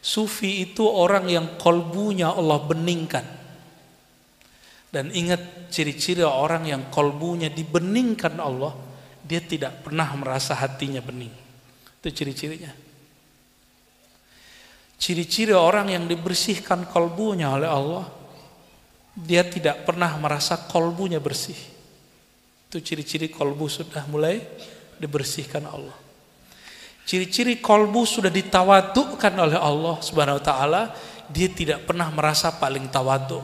Sufi itu orang yang kolbunya Allah beningkan. Dan ingat ciri-ciri orang yang kolbunya dibeningkan Allah, dia tidak pernah merasa hatinya bening. Itu ciri-cirinya. Ciri-ciri orang yang dibersihkan kolbunya oleh Allah, dia tidak pernah merasa kolbunya bersih. Itu ciri-ciri kolbu sudah mulai dibersihkan Allah. Ciri-ciri kolbu sudah ditawadukkan oleh Allah Subhanahu wa taala, dia tidak pernah merasa paling tawaduk.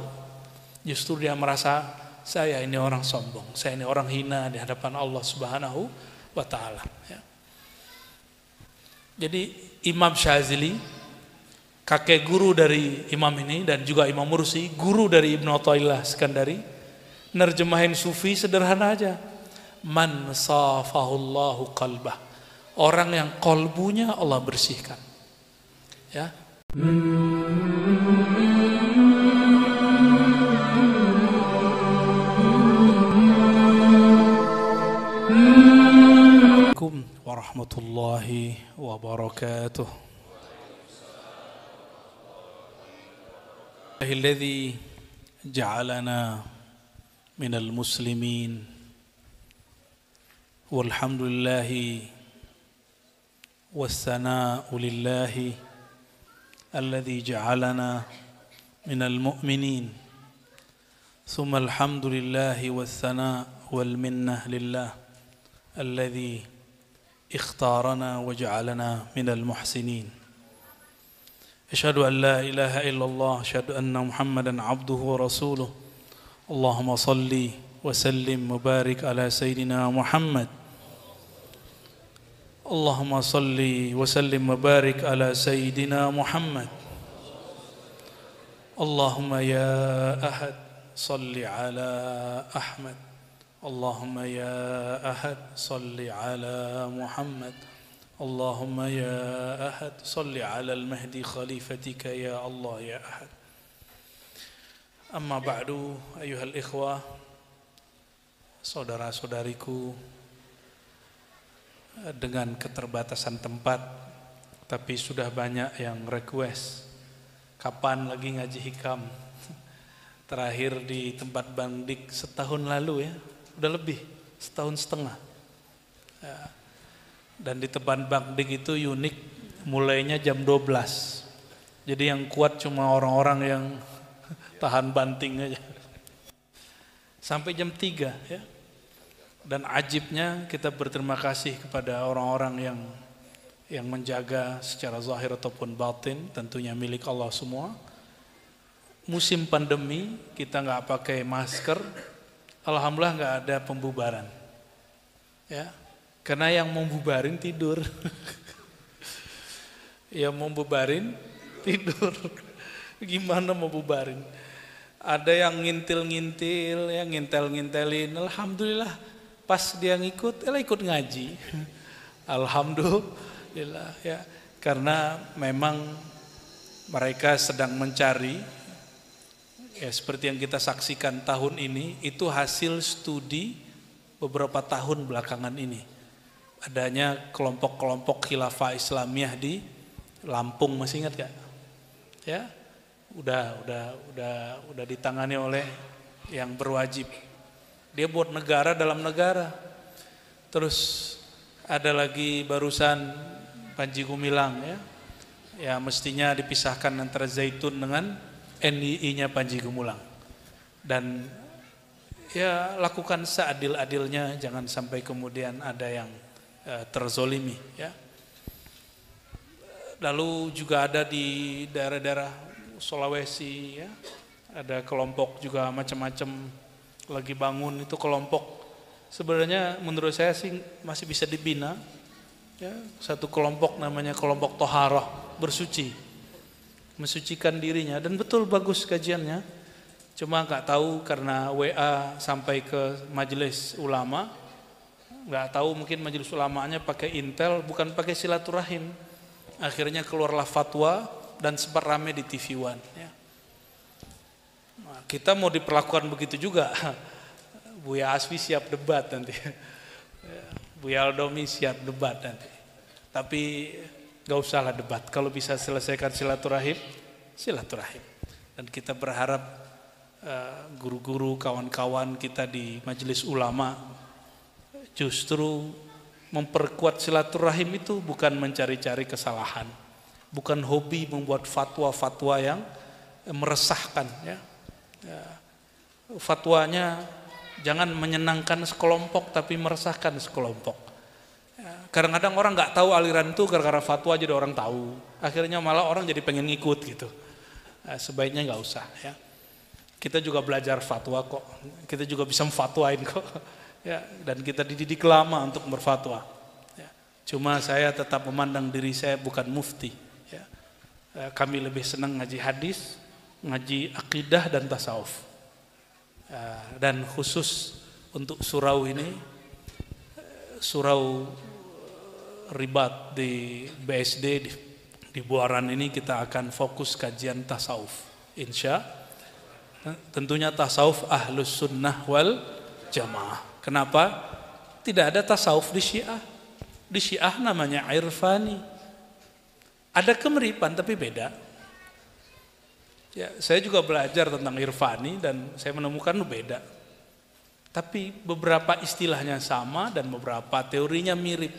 Justru dia merasa saya ini orang sombong, saya ini orang hina di hadapan Allah Subhanahu wa taala, ya. Jadi Imam Syazili, kakek guru dari imam ini, dan juga Imam Mursi, guru dari Ibnu Athaillah Skandari, nerjemahin sufi sederhana aja. Man safahullahu qalbah. Orang yang kolbunya Allah bersihkan. Ya. Assalamualaikum warahmatullahi wabarakatuh. Alladzi ja'alana minal muslimin walhamdulillahi wassana'u lillahi alladzi ja'alana minal mu'minin thumma alhamdulillahi wassana'u wal minnah lillah alladzi ikhtarana wa ja'alana minal muhsinin. Asyhadu an la ilaha illallah, asyhadu anna Muhammadan abduhu wa rasuluh. Allahumma salli wa sallim mubarik ala sayyidina Muhammad. Allahumma salli wa sallim mubarik ala sayyidina Muhammad. Allahumma ya ahad salli ala Ahmad. Allahumma ya ahad salli ala Muhammad. Allahumma ya ahad salli ala al-mahdi khalifatika ya Allah ya ahad. Amma ba'du, ayuhal ikhwah, saudara-saudariku, dengan keterbatasan tempat, tapi sudah banyak yang request kapan lagi ngaji hikam. Terakhir di tempat Bang Dik setahun lalu ya, udah lebih, setahun setengah ya. Dan di tempat Bang Dik itu unik, mulainya jam 12. Jadi yang kuat cuma orang-orang yang tahan banting aja. Sampai jam 3 ya. Dan ajibnya kita berterima kasih kepada orang-orang yang menjaga secara zahir ataupun batin, tentunya milik Allah semua. Musim pandemi kita nggak pakai masker, alhamdulillah nggak ada pembubaran. Ya. Karena yang mau bubarin tidur. Yang mau bubarin tidur. Gimana mau bubarin? Ada yang ngintil-ngintil, yang ngintel-ngintelin. Alhamdulillah pas dia ngikut, ikut ngaji. Alhamdulillah ya. Karena memang mereka sedang mencari, ya seperti yang kita saksikan tahun ini, itu hasil studi beberapa tahun belakangan ini. Adanya kelompok-kelompok khilafah Islamiyah di Lampung, masih ingat gak? Ya, udah ditangani oleh yang berwajib. Dia buat negara dalam negara. Terus ada lagi barusan Panji Gumilang ya. Ya mestinya dipisahkan antara Zaitun dengan NII-nya Panji Gumilang. Dan ya lakukan seadil-adilnya, jangan sampai kemudian ada yang terzolimi ya. Lalu juga ada di daerah-daerah Sulawesi ya, ada kelompok juga macam-macam lagi bangun. Itu kelompok sebenarnya menurut saya sih masih bisa dibina ya. Satu kelompok namanya kelompok Toharoh, bersuci, mensucikan dirinya, dan betul bagus kajiannya. Cuma nggak tahu karena WA sampai ke majelis ulama, nggak tahu mungkin majelis ulamanya pakai intel bukan pakai silaturahim. Akhirnya keluarlah fatwa dan sempat rame di TV One ya. Nah, kita mau diperlakukan begitu juga. Buya Asfi siap debat nanti. Buya Aldomi siap debat nanti. Tapi Gak usahlah debat. Kalau bisa selesaikan silaturahim, silaturahim. Dan kita berharap guru-guru, kawan-kawan kita di majelis ulama justru memperkuat silaturahim itu bukan mencari-cari kesalahan, bukan hobi membuat fatwa-fatwa yang meresahkan. Ya. Fatwanya jangan menyenangkan sekelompok tapi meresahkan sekelompok. Kadang-kadang orang nggak tahu aliran itu gara-gara fatwa jadi orang tahu. Akhirnya malah orang jadi pengen ngikut gitu. Sebaiknya nggak usah. Ya. Kita juga belajar fatwa kok. Kita juga bisa memfatwain kok. Ya, dan kita dididik lama untuk berfatwa. Ya. Cuma saya tetap memandang diri saya bukan mufti. Ya. Kami lebih senang ngaji hadis, ngaji akidah dan tasawuf. Dan khusus untuk surau ini, surau ribat di BSD di Buaran ini kita akan fokus kajian tasawuf. Insya tentunya tasawuf ahlus sunnah wal jamaah. Kenapa? Tidak ada tasawuf di Syiah. Di Syiah namanya irfani. Ada kemiripan tapi beda. Ya, saya juga belajar tentang irfani dan saya menemukan beda. Tapi beberapa istilahnya sama dan beberapa teorinya mirip.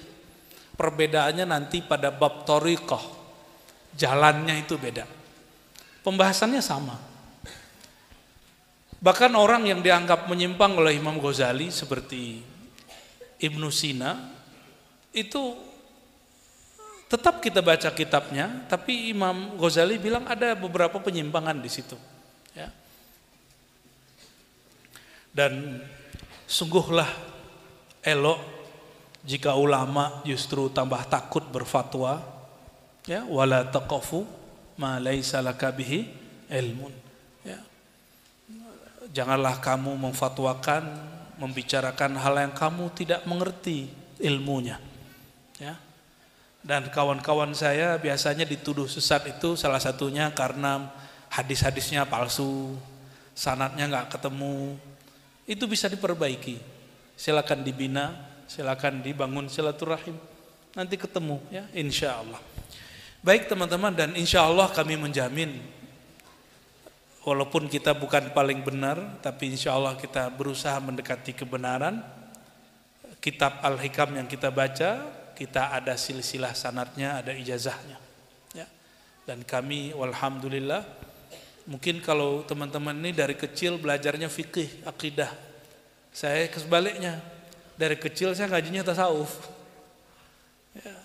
Perbedaannya nanti pada bab thariqah. Jalannya itu beda. Pembahasannya sama. Bahkan orang yang dianggap menyimpang oleh Imam Ghazali seperti Ibnu Sina itu tetap kita baca kitabnya, tapi Imam Ghazali bilang ada beberapa penyimpangan di situ. Ya. Dan sungguhlah elok jika ulama justru tambah takut berfatwa, ya, wala taqafu ma laisa laka bihi ilmun. Ya. Janganlah kamu memfatwakan, membicarakan hal yang kamu tidak mengerti ilmunya. Ya. Dan kawan-kawan saya biasanya dituduh sesat itu salah satunya karena hadis-hadisnya palsu, sanadnya nggak ketemu. Itu bisa diperbaiki. Silakan dibina, silakan dibangun silaturahim. Nanti ketemu ya, insya Allah. Baik teman-teman, dan insya Allah kami menjamin walaupun kita bukan paling benar, tapi insya Allah kita berusaha mendekati kebenaran. Kitab Al-Hikam yang kita baca, kita ada silsilah sanadnya, ada ijazahnya. Ya. Dan kami walhamdulillah, mungkin kalau teman-teman ini dari kecil belajarnya fikih, akidah. Saya sebaliknya, dari kecil saya ngajinya tasawuf. Ya.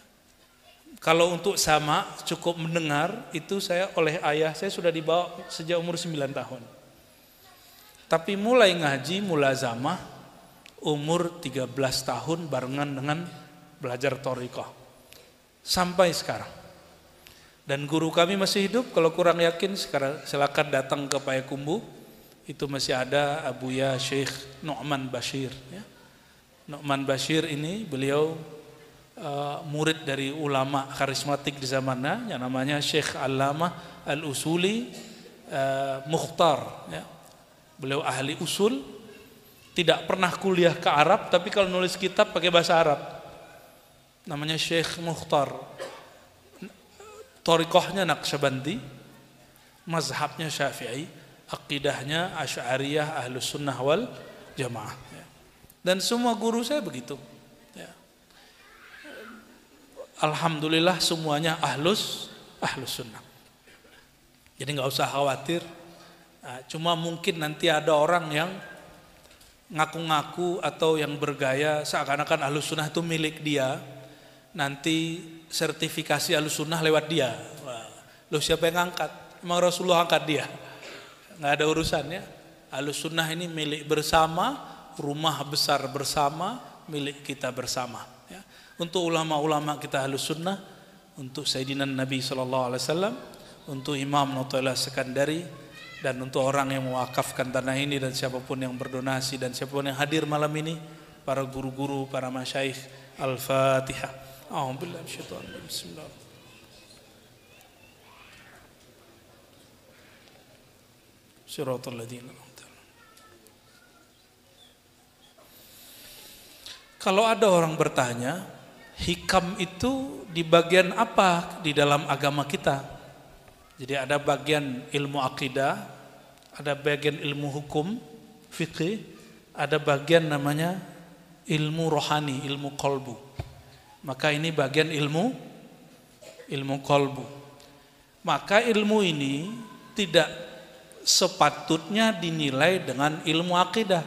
Kalau untuk sama cukup mendengar, itu saya oleh ayah saya sudah dibawa sejak umur 9 tahun. Tapi mulai ngaji, mulazamah umur 13 tahun barengan dengan belajar thariqah. Sampai sekarang. Dan guru kami masih hidup, kalau kurang yakin sekarang silakan datang ke Payakumbuh. Itu masih ada Abuya Syekh Nu'man Bashir. Ya. Nu'man Bashir ini beliau murid dari ulama karismatik di zamannya yang namanya Syekh Allamah Al-Usuli Mukhtar. Ya. Beliau ahli usul, tidak pernah kuliah ke Arab, tapi kalau nulis kitab pakai bahasa Arab. Namanya Syekh Mukhtar. Thariqahnya Naqsyabandi, mazhabnya Syafi'i, akidahnya Asy'ariyah Ahlus Sunnah wal Jamaah. Dan semua guru saya begitu. Ya. Alhamdulillah semuanya Ahlus Sunnah. Jadi nggak usah khawatir. Cuma mungkin nanti ada orang yang ngaku-ngaku atau yang bergaya seakan-akan Ahlus Sunnah itu milik dia. Nanti sertifikasi Ahlus Sunnah lewat dia. Wah, loh siapa yang ngangkat? Emang Rasulullah angkat dia? Nggak ada urusannya. Ahlus Sunnah ini milik bersama, rumah besar bersama, milik kita bersama. Ya. Untuk ulama-ulama kita Ahlus Sunnah, untuk Sayyidina Nabi SAW, untuk Imam Nautullah Sekandari, dan untuk orang yang mewakafkan tanah ini dan siapapun yang berdonasi dan siapapun yang hadir malam ini, para guru-guru, para masyayikh. Al-Fatihah. A'udzubillahi minasyaitonir rajim. Bismillah. Shiratal ladzina an'amta 'alaihim. Kalau ada orang bertanya, hikam itu di bagian apa di dalam agama kita? Jadi ada bagian ilmu akidah, ada bagian ilmu hukum, fikih, ada bagian namanya ilmu rohani, ilmu kolbu. Maka ini bagian ilmu kolbu. Maka ilmu ini tidak sepatutnya dinilai dengan ilmu akidah.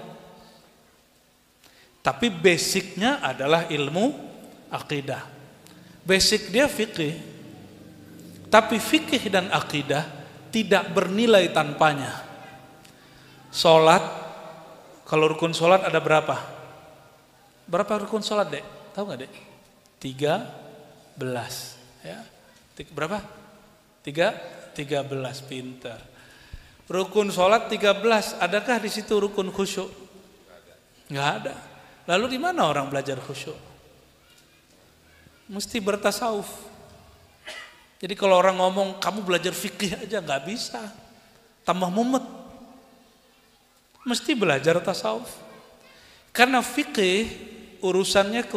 Tapi basicnya adalah ilmu akidah. Basic dia fikih. Tapi fikih dan akidah tidak bernilai tanpanya. Sholat, kalau rukun sholat ada berapa? Berapa rukun sholat, Dek? Tahu nggak, Dek? 13. Ya. Berapa? 13, pintar. Rukun sholat 13, adakah di situ rukun khusyuk? Nggak ada. Lalu di mana orang belajar khusyuk? Mesti bertasawuf. Jadi kalau orang ngomong kamu belajar fikih aja nggak bisa, tambah mumet. Mesti belajar tasawuf. Karena fikih urusannya ke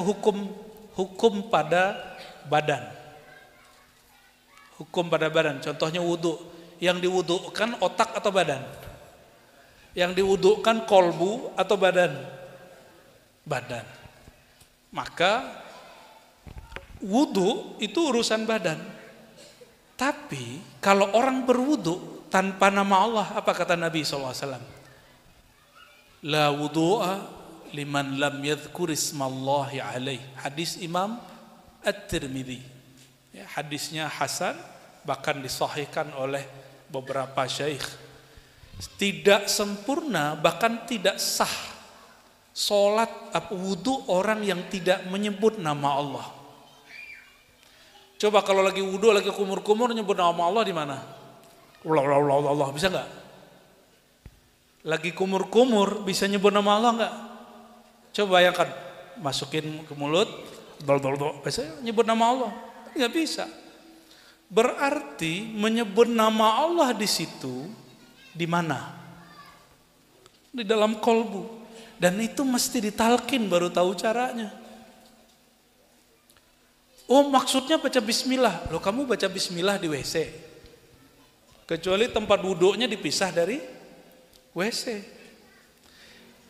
hukum pada badan. Hukum pada badan. Contohnya wudu. Yang diwudukan otak atau badan? Yang diwudukan kolbu atau badan? Badan. Maka wudu itu urusan badan. Tapi kalau orang berwudu tanpa nama Allah, apa kata Nabi SAW? La wudu'a liman lam yadhkur ismallahi alaih. Hadis Imam At-Tirmidzi. Ya, hadisnya hasan, bahkan disahihkan oleh beberapa syaikh. Tidak sempurna, bahkan tidak sah salat atau wudu orang yang tidak menyebut nama Allah. Coba kalau lagi wudu, lagi kumur-kumur nyebut nama Allah di mana? Allah, bisa nggak? Lagi kumur-kumur bisa nyebut nama Allah nggak? Coba bayangkan, masukin ke mulut, bisa nyebut nama Allah? Nggak bisa. Berarti menyebut nama Allah di situ di mana? Di dalam kolbu. Dan itu mesti ditalkin baru tahu caranya. Oh, maksudnya baca bismillah. Loh, kamu baca bismillah di WC. Kecuali tempat wuduknya dipisah dari WC.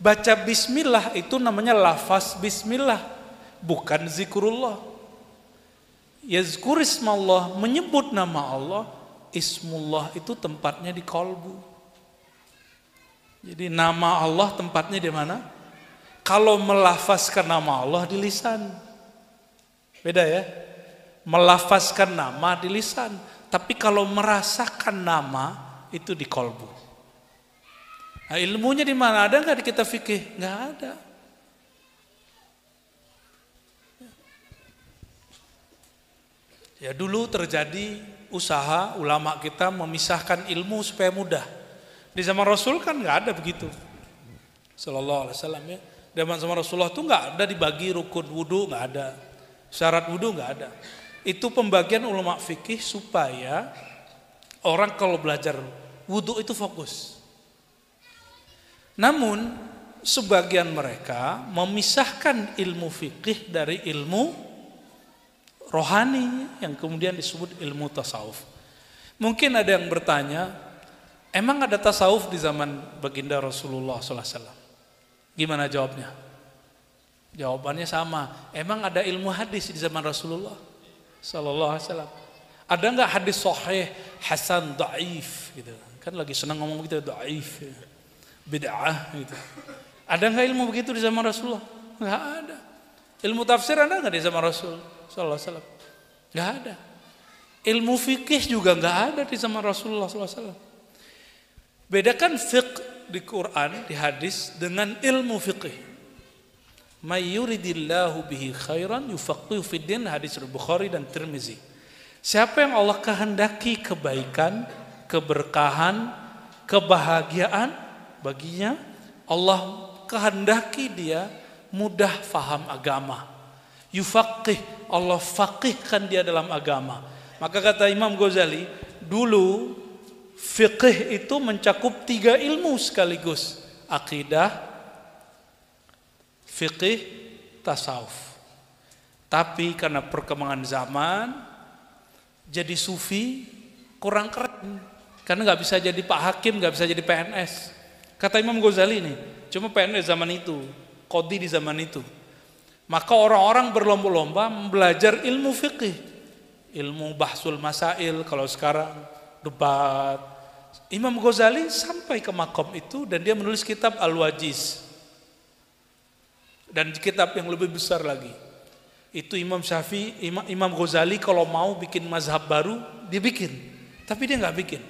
Baca bismillah itu namanya lafaz bismillah, bukan zikrullah. Yazkur ismallah, menyebut nama Allah. Ismullah itu tempatnya di kolbu. Jadi nama Allah tempatnya di mana? Kalau melafazkan nama Allah di lisan. Beda ya, melafazkan nama di lisan, tapi kalau merasakan nama itu di kolbu. Nah, ilmunya di mana? Ada nggak di kitab fikih? Nggak ada. Ya dulu terjadi usaha ulama kita memisahkan ilmu supaya mudah. Di zaman Rasul kan nggak ada begitu. Sallallahu alaihi wasallam ya. Di zaman Rasulullah tuh nggak ada dibagi rukun wudu, nggak ada. Syarat wudu nggak ada. Itu pembagian ulama fikih supaya orang kalau belajar wudu itu fokus. Namun sebagian mereka memisahkan ilmu fikih dari ilmu rohani yang kemudian disebut ilmu tasawuf. Mungkin ada yang bertanya, emang ada tasawuf di zaman baginda Rasulullah SAW? Gimana jawabnya? Jawabannya sama. Emang ada ilmu hadis di zaman Rasulullah sallallahu alaihi wasallam? Ada enggak hadis sahih, hasan, dhaif gitu. Kan lagi senang ngomong begitu, dhaif, bid'ah gitu. Ada enggak ilmu begitu di zaman Rasulullah? Enggak ada. Ilmu tafsir ada enggak di zaman Rasul sallallahu alaihi wasallam? Enggak ada. Ilmu fikih juga enggak ada di zaman Rasulullah sallallahu alaihi wasallam. Bedakan fiqh di Quran, di hadis dengan ilmu fikih. May yuridillahu bihi khairan yufaqihu fid din, hadis Bukhari dan Tirmizi. Siapa yang Allah kehendaki kebaikan, keberkahan, kebahagiaan baginya, Allah kehendaki dia mudah faham agama. Yufaqih, Allah faqihkan dia dalam agama. Maka kata Imam Ghazali, dulu fiqih itu mencakup 3 ilmu sekaligus. Akidah, fiqih, tasawuf. Tapi karena perkembangan zaman, jadi sufi kurang keren. Karena nggak bisa jadi Pak Hakim, nggak bisa jadi PNS. Kata Imam Ghazali nih, cuma PNS zaman itu, qadhi di zaman itu. Maka orang-orang berlomba-lomba belajar ilmu fikih, ilmu bahsul masail. Kalau sekarang debat, Imam Ghazali sampai ke makom itu dan dia menulis kitab Al-Wajiz. Dan kitab yang lebih besar lagi. Itu Imam Syafi'i, Imam Ghazali kalau mau bikin mazhab baru, dia bikin. Tapi dia nggak bikin.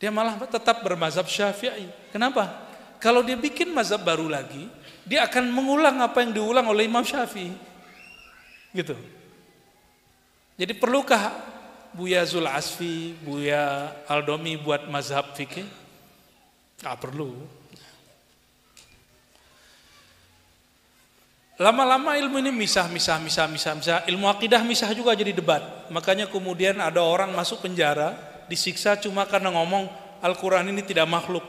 Dia malah tetap bermazhab Syafi'i. Kenapa? Kalau dia bikin mazhab baru lagi, dia akan mengulang apa yang diulang oleh Imam Syafi'i. Gitu. Jadi perlukah Buya Zul Asfi, Buya Aldomi buat mazhab fikih? Nggak perlu. Lama-lama ilmu ini misah. Ilmu akidah misah juga jadi debat. Makanya kemudian ada orang masuk penjara, disiksa cuma karena ngomong Al-Quran ini tidak makhluk.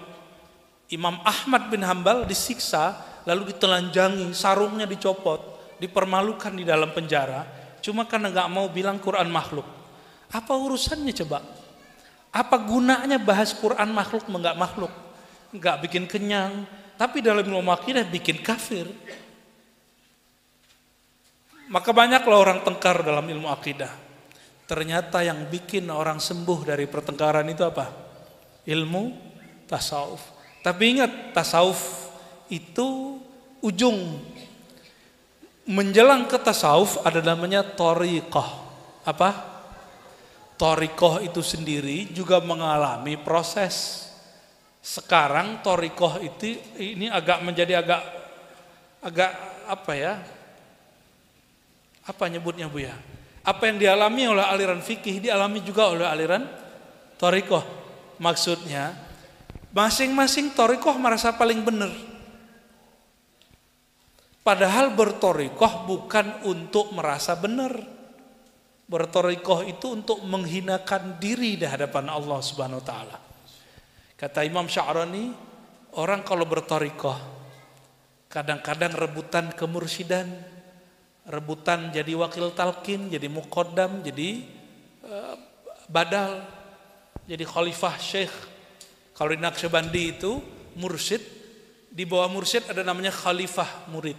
Imam Ahmad bin Hambal disiksa, lalu ditelanjangi, sarungnya dicopot, dipermalukan di dalam penjara, cuma karena gak mau bilang Quran makhluk. Apa urusannya coba? Apa gunanya bahas Quran makhluk enggak makhluk? Enggak bikin kenyang, tapi dalam ilmu akidah bikin kafir. Maka banyaklah orang tengkar dalam ilmu akidah. Ternyata yang bikin orang sembuh dari pertengkaran itu apa? Ilmu tasawuf. Tapi ingat, tasawuf itu ujung. Menjelang ke tasawuf ada namanya thariqah. Apa? Thariqah itu sendiri juga mengalami proses. Sekarang thariqah itu ini menjadi agak apa ya? Apa nyebutnya Bu ya? Apa yang dialami oleh aliran fikih dialami juga oleh aliran thariqah. Maksudnya masing-masing thariqah merasa paling benar. Padahal berthariqah bukan untuk merasa benar. Berthariqah itu untuk menghinakan diri di hadapan Allah Subhanahu wa taala. Kata Imam Sya'rani, orang kalau berthariqah kadang-kadang rebutan kemursidan, rebutan jadi wakil talqin, jadi muqaddam, jadi badal, jadi khalifah syekh. Kalau di Naqsyabandi itu mursyid, di bawah mursyid ada namanya khalifah murid.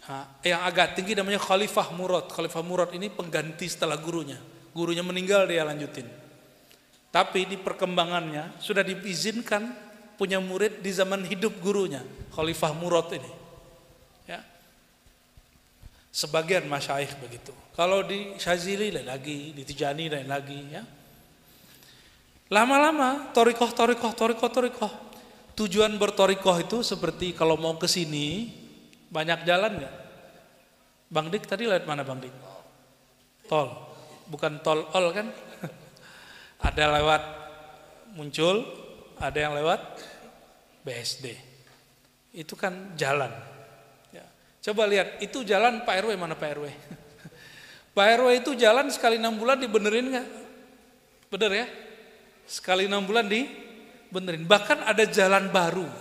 Nah, yang agak tinggi namanya khalifah murad. Khalifah murad ini pengganti setelah gurunya. Gurunya meninggal dia lanjutin. Tapi di perkembangannya sudah diizinkan punya murid di zaman hidup gurunya, khalifah murad ini. Ya. Sebagian masyayikh begitu. Kalau di Syazili lain lagi, di Tijani lain lagi, ya. Lama-lama thariqah. Tujuan berthariqah itu seperti kalau mau ke sini banyak jalan enggak? Bang Dik tadi lewat mana Bang Dik? Tol. Bukan tol ol kan? Ada lewat Muncul, ada yang lewat BSD. Itu kan jalan. Ya. Coba lihat, itu jalan Pak RW mana Pak RW? Pak RW itu jalan sekali 6 bulan dibenerin nggak? Bener ya? Sekali 6 bulan dibenerin. Bahkan ada jalan baru,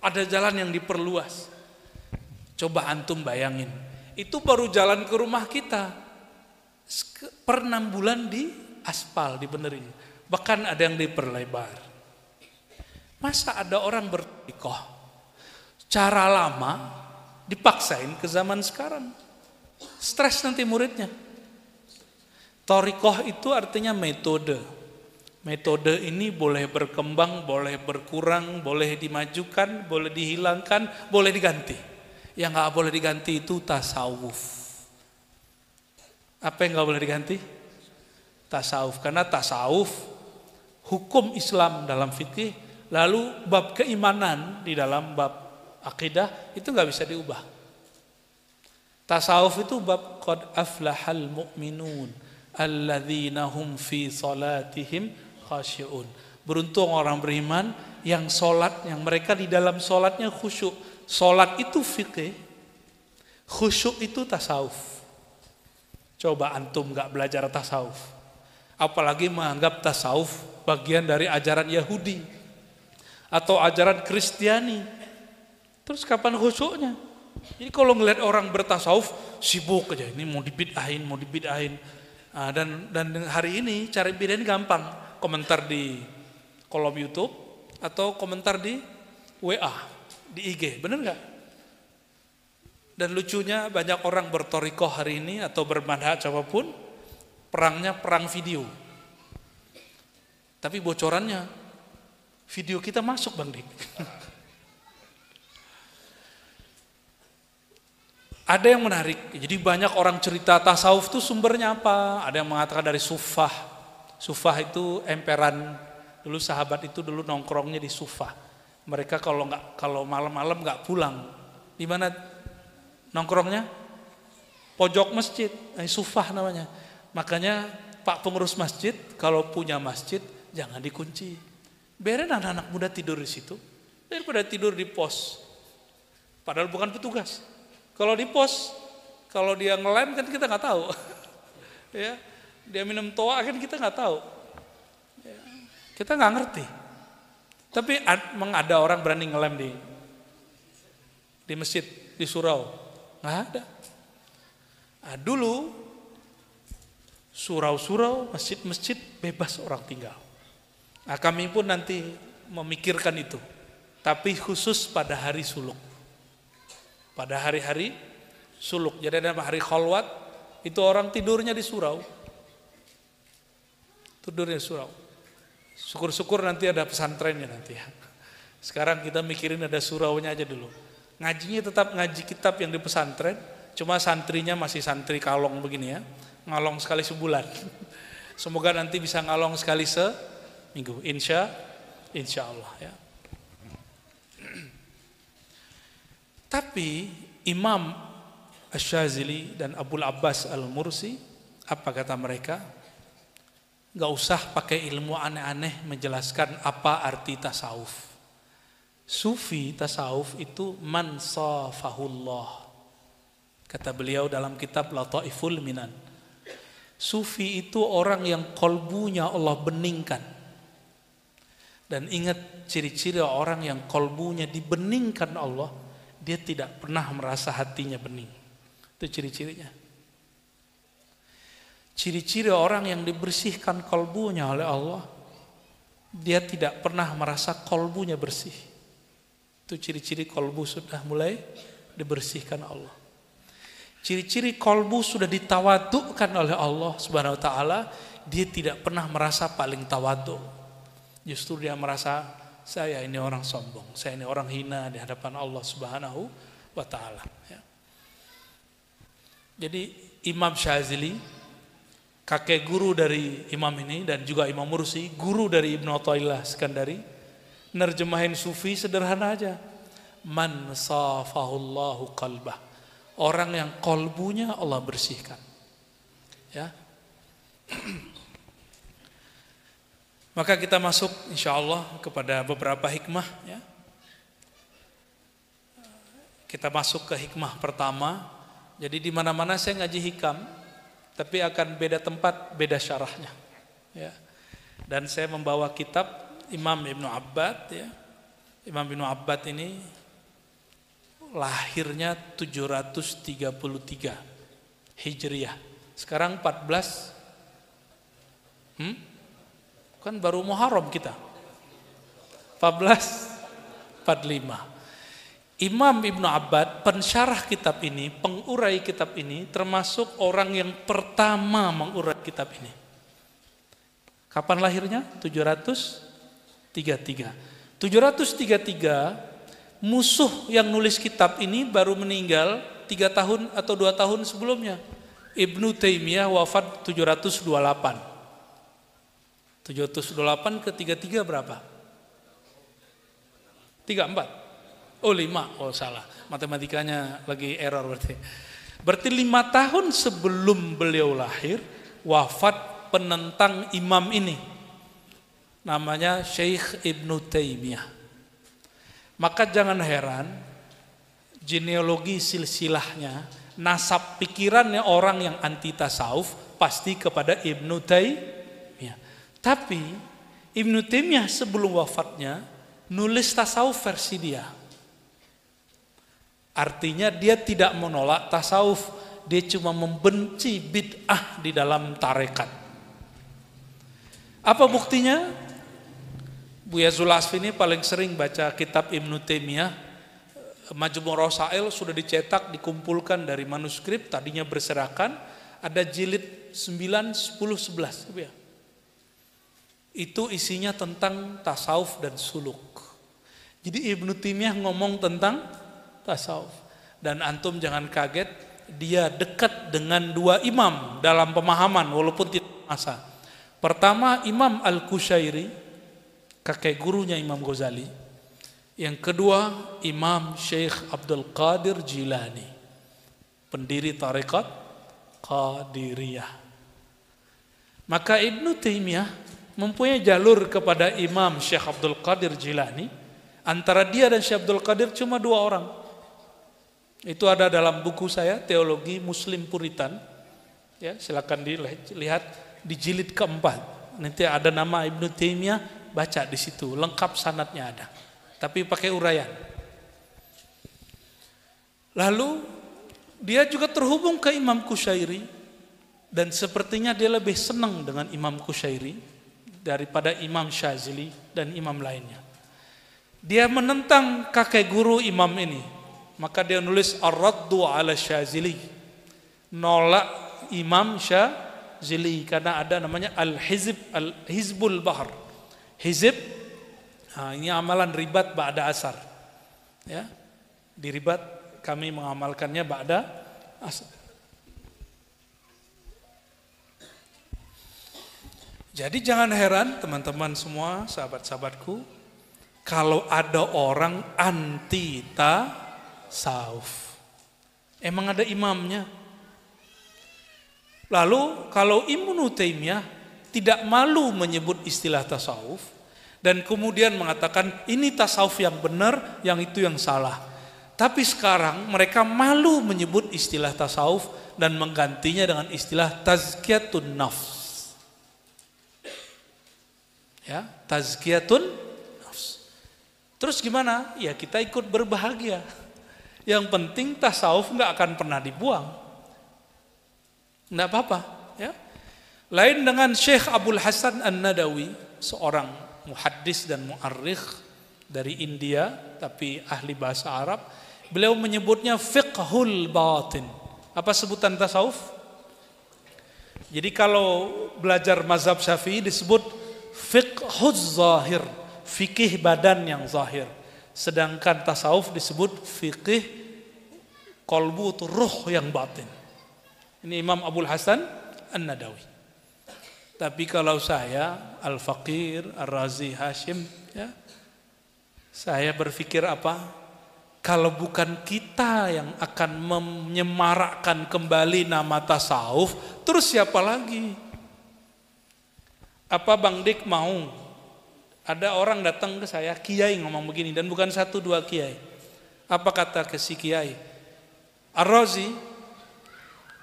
ada jalan yang diperluas. Coba antum bayangin, itu baru jalan ke rumah kita. Per 6 bulan di aspal, dibenerin. Bahkan ada yang diperlebar. Masa ada orang berthariqah cara lama dipaksain ke zaman sekarang? Stres nanti muridnya. Thariqah itu artinya metode. Metode ini boleh berkembang, boleh berkurang, boleh dimajukan, boleh dihilangkan, boleh diganti. Yang gak boleh diganti itu tasawuf. Apa yang gak boleh diganti? Tasawuf. Karena tasawuf hukum Islam dalam fikih, lalu bab keimanan di dalam bab akidah itu gak bisa diubah. Tasawuf itu bab qad aflahal mu'minun alladzina hum fi salatihim khasyi'un. Beruntung orang beriman yang sholat, yang mereka di dalam sholatnya khusyuk. Sholat itu fikih, khusyuk itu tasawuf. Coba antum gak belajar tasawuf, apalagi menganggap tasawuf bagian dari ajaran Yahudi atau ajaran Kristiani. Terus kapan khusyuknya? Jadi kalau ngelihat orang bertasawuf sibuk aja, ini mau dibid'ahin. Dan hari ini cari bid'ahin gampang, komentar di kolom YouTube atau komentar di WA, di IG, bener nggak? Dan lucunya banyak orang bertorikoh hari ini atau bermanhaj apapun, perangnya perang video. Tapi bocorannya video kita masuk Bang Dik. Ada yang menarik, jadi banyak orang cerita tasawuf itu sumbernya apa? Ada yang mengatakan dari sufah. Sufah itu emperan, dulu sahabat itu dulu nongkrongnya di sufah. Mereka kalau malam-malam nggak pulang, di mana nongkrongnya? Pojok masjid, sufah namanya. Makanya Pak pengurus masjid kalau punya masjid jangan dikunci. Biarin anak-anak muda tidur di situ, daripada tidur di pos. Padahal bukan petugas. Kalau di pos, kalau dia ngelem kan kita nggak tahu, ya, dia minum toa kan kita nggak tahu, ya, kita nggak ngerti. Tapi memang ada orang berani ngelem di masjid di surau, nggak ada. Nah, dulu surau-surau, masjid-masjid bebas orang tinggal. Nah, kami pun nanti memikirkan itu, tapi khusus pada hari suluk. Pada hari-hari suluk, jadi ada hari khalwat, itu orang tidurnya di surau. Tidurnya di surau. Syukur-syukur nanti ada pesantrennya nanti ya. Sekarang kita mikirin ada suraunya aja dulu. Ngajinya tetap ngaji kitab yang di pesantren, cuma santrinya masih santri kalong begini ya. Ngalong sekali sebulan. Semoga nanti bisa ngalong sekali seminggu. Insya Allah ya. Tapi Imam Asy-Syadzili dan Abul Abbas Al-Mursi, apa kata mereka? Gak usah pakai ilmu aneh-aneh menjelaskan apa arti tasawuf. Sufi tasawuf itu man safahullah. Kata beliau dalam kitab Lataiful Minan. Sufi itu orang yang kolbunya Allah beningkan. Dan ingat ciri-ciri orang yang kolbunya dibeningkan Allah, dia tidak pernah merasa hatinya bening. Itu ciri-cirinya. Ciri-ciri orang yang dibersihkan kolbunya oleh Allah, dia tidak pernah merasa kolbunya bersih. Itu ciri-ciri kolbu sudah mulai dibersihkan Allah. Ciri-ciri kolbu sudah ditawadukkan oleh Allah Subhanahu wa taala, dia tidak pernah merasa paling tawaduk. Justru dia merasa saya ini orang sombong, saya ini orang hina di hadapan Allah Subhanahu wa taala ya. Jadi Imam Syadzili, kakek guru dari imam ini, dan juga Imam Mursi, guru dari Ibnu Athaillah Skandari, nerjemahin sufi sederhana aja. Man safahullahu qalbah. Orang yang kolbunya Allah bersihkan. Ya. Maka kita masuk insya Allah kepada beberapa hikmah ya. Kita masuk ke hikmah pertama. Jadi di mana-mana saya ngaji hikam, tapi akan beda tempat, beda syarahnya ya. Dan saya membawa kitab Imam Ibnu Abbad ya. Imam Ibnu Abbad ini lahirnya 733 Hijriah. Sekarang 14 kan baru Muharram kita 1445. Imam Ibnu Abbad pensyarah kitab ini, pengurai kitab ini, termasuk orang yang pertama mengurai kitab ini. Kapan lahirnya? 733. 733 musuh yang nulis kitab ini baru meninggal 3 tahun atau 2 tahun sebelumnya. Ibnu Taimiyah wafat 728. 728 ke 33 berapa? 34. Oh 5, oh salah. Matematikanya lagi error berarti. Berarti 5 tahun sebelum beliau lahir, wafat penentang imam ini. Namanya Syekh Ibnu Taimiyah. Maka jangan heran, genealogi silsilahnya, nasab pikirannya orang yang anti tasawuf pasti kepada Ibnu Taimiyah. Tapi Ibnu Taimiyah sebelum wafatnya nulis tasawuf versi dia. Artinya dia tidak menolak tasawuf, dia cuma membenci bid'ah di dalam tarekat. Apa buktinya? Buya Zulhasfi ini paling sering baca kitab Ibnu Taimiyah. Majmu' Rasail sudah dicetak, dikumpulkan dari manuskrip, tadinya berserakan, ada jilid 9, 10, 11. Itu isinya tentang tasawuf dan suluk. Jadi Ibnu Taimiyah ngomong tentang tasawuf. Dan antum jangan kaget, dia dekat dengan dua imam dalam pemahaman walaupun tidak masa. Pertama Imam Al-Qushairi, kakek gurunya Imam Ghazali. Yang kedua Imam Syekh Abdul Qadir Jilani, pendiri tarekat Qadiriyah. Maka Ibnu Taimiyah mempunyai jalur kepada Imam Syekh Abdul Qadir Jilani. Antara dia dan Syekh Abdul Qadir cuma 2 orang. Itu ada dalam buku saya, Teologi Muslim Puritan. Ya, silakan dilihat di jilid keempat. Nanti ada nama Ibnu Taimiyah, baca di situ, lengkap sanadnya ada. Tapi pakai uraian. Lalu dia juga terhubung ke Imam Qushairi, dan sepertinya dia lebih senang dengan Imam Qushairi daripada Imam Syazili dan imam lainnya. Dia menentang kakek guru imam ini, maka dia nulis Ar-Raddu ala Syazili, nolak Imam Syazili, karena ada namanya Al-Hizbul Bahar. Hizib, ini amalan ribat ba'da asar. Ya, di ribat kami mengamalkannya ba'da asar. Jadi jangan heran teman-teman semua, sahabat-sahabatku, kalau ada orang anti tasawuf. Emang ada imamnya. Lalu kalau Ibnu Taimiyah tidak malu menyebut istilah tasawuf dan kemudian mengatakan ini tasawuf yang benar, yang itu yang salah. Tapi sekarang mereka malu menyebut istilah tasawuf dan menggantinya dengan istilah tazkiyatun nafs. Ya, tazkiyatun nafs. Terus gimana? Ya kita ikut berbahagia. Yang penting tasawuf nggak akan pernah dibuang. Nggak apa-apa. Ya. Lain dengan Syekh Abdul Hasan An-Nadawi, seorang muhaddis dan mu'arrikh dari India, tapi ahli bahasa Arab. Beliau menyebutnya fiqhul batin. Apa sebutan tasawuf? Jadi kalau belajar mazhab Syafi'i disebut fiqhuz zahir, fikih badan yang zahir. Sedangkan tasawuf disebut fikih qalbu, ruh yang batin. Ini Imam Abdul Hasan An-Nadawi. Tapi kalau saya Al-Faqir, Ar-Razi Hashim, ya, saya berpikir apa? Kalau bukan kita yang akan menyemarakkan kembali nama tasawuf, terus siapa lagi? Apa Bang Dik mau? Ada orang datang ke saya, kiai ngomong begini, dan bukan 1-2 kiai. Apa kata ke si kiai? Ar-Razi,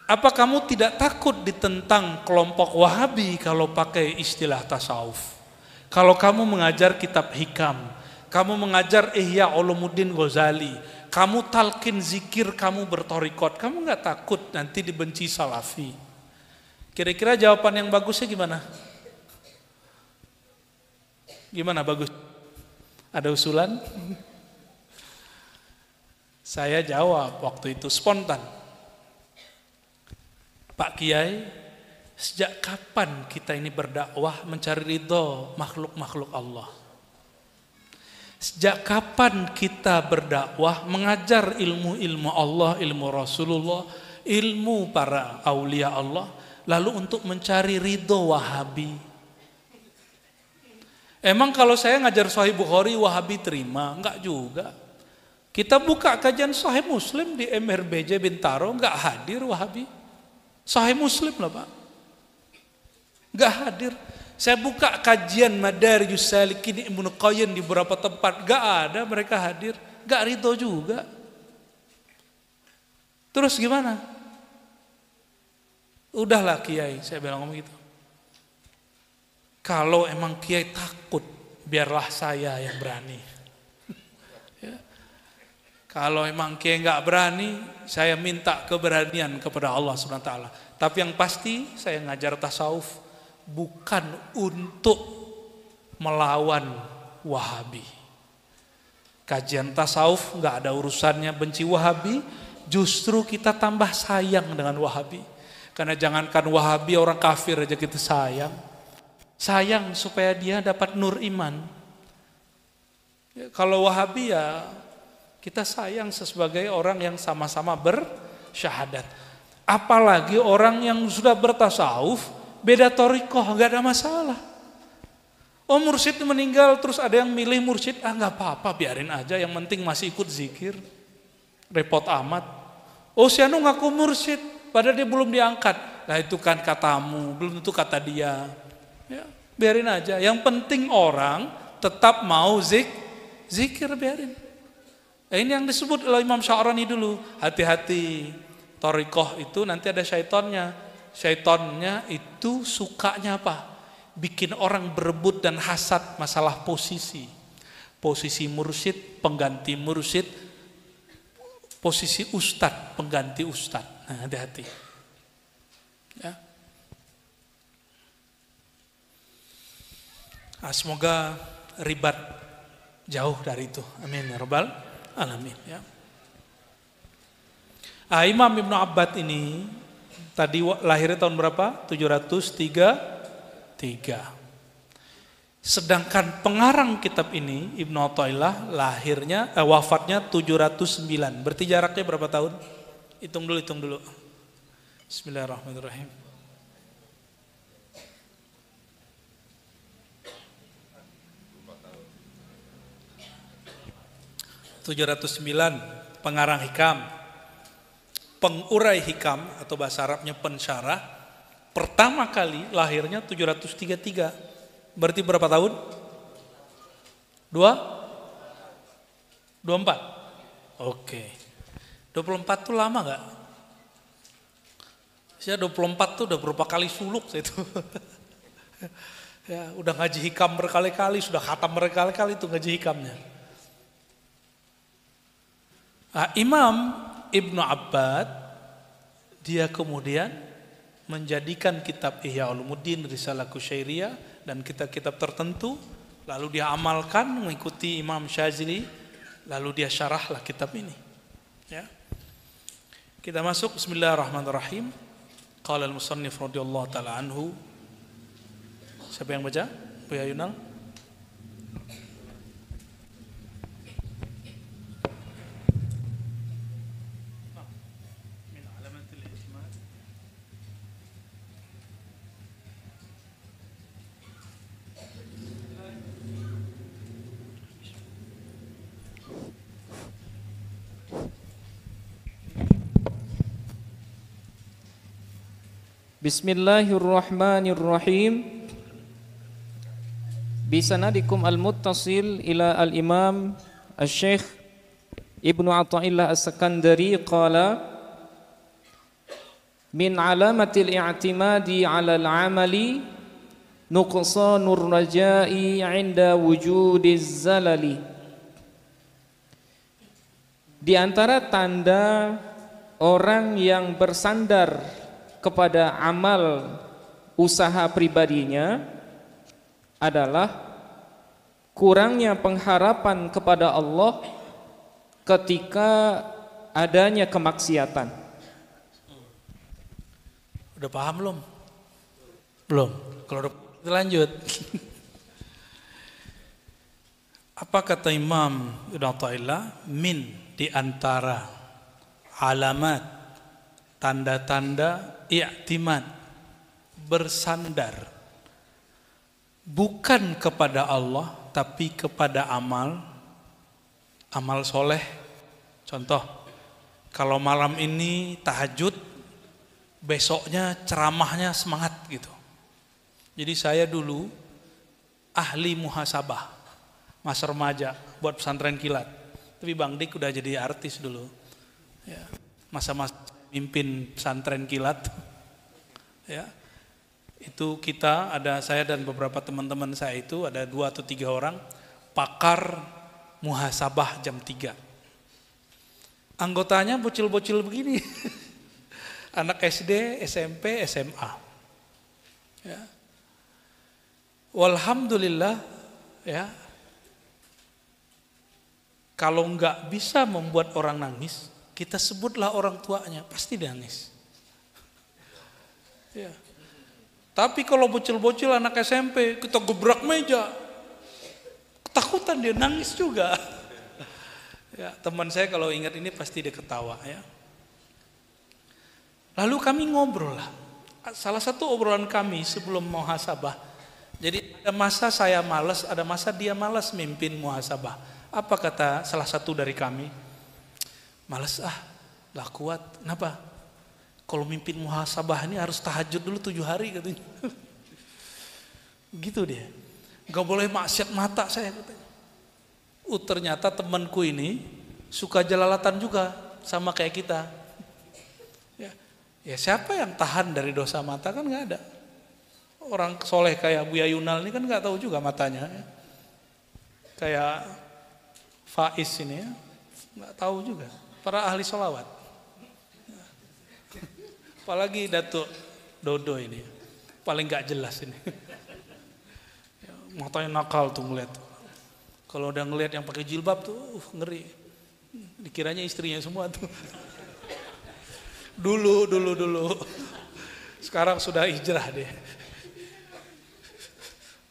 apa kamu tidak takut ditentang kelompok Wahabi kalau pakai istilah tasawuf? Kalau kamu mengajar kitab hikam, kamu mengajar Ihya Ulumuddin Ghazali, kamu talqin zikir, kamu bertorikot, kamu nggak takut nanti dibenci salafi? Kira-kira jawaban yang bagusnya gimana? Gimana, bagus? Ada usulan? Saya jawab waktu itu spontan. Pak Kiai, sejak kapan kita ini berdakwah mencari ridho makhluk-makhluk Allah? Sejak kapan kita berdakwah mengajar ilmu-ilmu Allah, ilmu Rasulullah, ilmu para aulia Allah, lalu untuk mencari ridho Wahabi? Emang kalau saya ngajar Sahih Bukhari Wahabi terima? Enggak juga. Kita buka kajian Sahih Muslim di MRBJ Bintaro, enggak hadir Wahabi. Sahih Muslim lah Pak, enggak hadir. Saya buka kajian Madarijus Salikin Ibnu Qayyim di beberapa tempat, enggak ada mereka hadir. Enggak ridho juga. Terus gimana? Udahlah Kiai, saya bilang ngomong gitu. Kalau emang Kiai takut, biarlah saya yang berani. Ya. Kalau emang kiai nggak berani, saya minta keberanian kepada Allah Subhanahu wa taala. Tapi yang pasti saya ngajar tasawuf bukan untuk melawan Wahabi. Kajian tasawuf nggak ada urusannya benci Wahabi, justru kita tambah sayang dengan Wahabi. Karena jangankan Wahabi, orang kafir aja kita sayang. Sayang supaya dia dapat nur iman. Ya, kalau Wahabi ya kita sayang sebagai orang yang sama-sama bersyahadat. Apalagi orang yang sudah bertasawuf, beda thariqah, gak ada masalah. Oh mursyid meninggal, terus ada yang milih mursyid, gak apa-apa, biarin aja, yang penting masih ikut zikir. Repot amat. Oh si anu ngaku mursyid, padahal dia belum diangkat. Nah itu kan katamu, belum tentu kata dia. Ya, biarin aja, yang penting orang tetap mau zikir, biarin. Ini yang disebut oleh Imam Sya'rani dulu. Hati-hati, thariqah itu nanti ada syaitonnya. Syaitonnya itu sukanya apa? Bikin orang berebut dan hasad masalah posisi. Posisi mursyid, pengganti mursyid. Posisi ustad, pengganti ustad. Nah, hati-hati. Ya. Nah, semoga ribat jauh dari itu. Amin ya rabbal alamin ya. Imam Ibnu Abbad ini tadi lahirnya tahun berapa? 703. Sedangkan pengarang kitab ini Ibnu Athaillah wafatnya 709. Berarti jaraknya berapa tahun? Hitung dulu. Bismillahirrahmanirrahim. Pengarang hikam, pengurai hikam atau bahasa Arabnya pensyarah, pertama kali lahirnya 733. Berarti berapa tahun? 24. Oke. 24 tuh lama gak? Saya 24 tuh udah berapa kali suluk saya itu. Ya, udah ngaji hikam berkali-kali, sudah khatam berkali-kali itu ngaji hikamnya. Imam Ibnu Abbad dia kemudian menjadikan kitab Ihya Ulumuddin, Risalah Kusyairiyah dan kitab-kitab tertentu, lalu dia amalkan mengikuti Imam Syazili, lalu dia syarahlah kitab ini. Ya. Kita masuk Bismillahirrahmanirrahim. Qala al-musannif radhiyallahu taala anhu. Siapa yang baca? Buya Yunal. Bismillahirrahmanirrahim. Bisanadikum al-muttasil ila al-imam al-syekh Ibnu Athaillah as-Sakandari qala min alamatil i'timadi ala al-amali nuqsanur raja'i 'inda wujudiz zalali. Di antara tanda orang yang bersandar kepada amal usaha pribadinya adalah kurangnya pengharapan kepada Allah ketika adanya kemaksiatan. Udah paham belum? Belum. Kalau udah lanjut. Apa kata Imam Ibnu Athaillah? Min, di antara alamat, tanda-tanda i'timad, bersandar bukan kepada Allah tapi kepada amal soleh. Contoh, kalau malam ini tahajud, besoknya ceramahnya semangat gitu. Jadi saya dulu ahli muhasabah masa remaja buat pesantren kilat, tapi Bang Dik udah jadi artis dulu ya. Masa-masa mimpin pesantren kilat ya, itu kita ada, saya dan beberapa teman-teman saya itu ada 2 atau 3 orang pakar muhasabah jam 3. Anggotanya bocil-bocil begini. Anak SD, SMP, SMA. Ya. Walhamdulillah, ya. Kalau nggak bisa membuat orang nangis, kita sebutlah orang tuanya, pasti dia nangis. Ya. Tapi kalau bocil-bocil anak SMP, kita gebrak meja, ketakutan dia nangis juga. Ya, teman saya kalau ingat ini pasti dia ketawa, ya. Lalu kami ngobrol lah. Salah satu obrolan kami sebelum muhasabah. Jadi ada masa saya malas, ada masa dia malas mimpin muhasabah. Apa kata salah satu dari kami? Malas lah kuat. Kenapa? Kalau mimpin muhasabah ini harus tahajud dulu 7 hari katanya. Gitu dia. Gak boleh maksiat mata saya katanya. Ternyata temanku ini suka jelalatan juga sama kayak kita. Ya siapa yang tahan dari dosa mata, kan nggak ada. Orang soleh kayak Buya Yunal ini kan nggak tahu juga matanya. Ya. Kayak Faiz ini ya, nggak tahu juga. Para ahli sholawat. Apalagi Datuk Dodo ini, paling nggak jelas ini. Matanya nakal tuh ngeliat. Kalau udah ngeliat yang pakai jilbab tuh ngeri. Dikiranya istrinya semua tuh. Dulu. Sekarang sudah hijrah deh.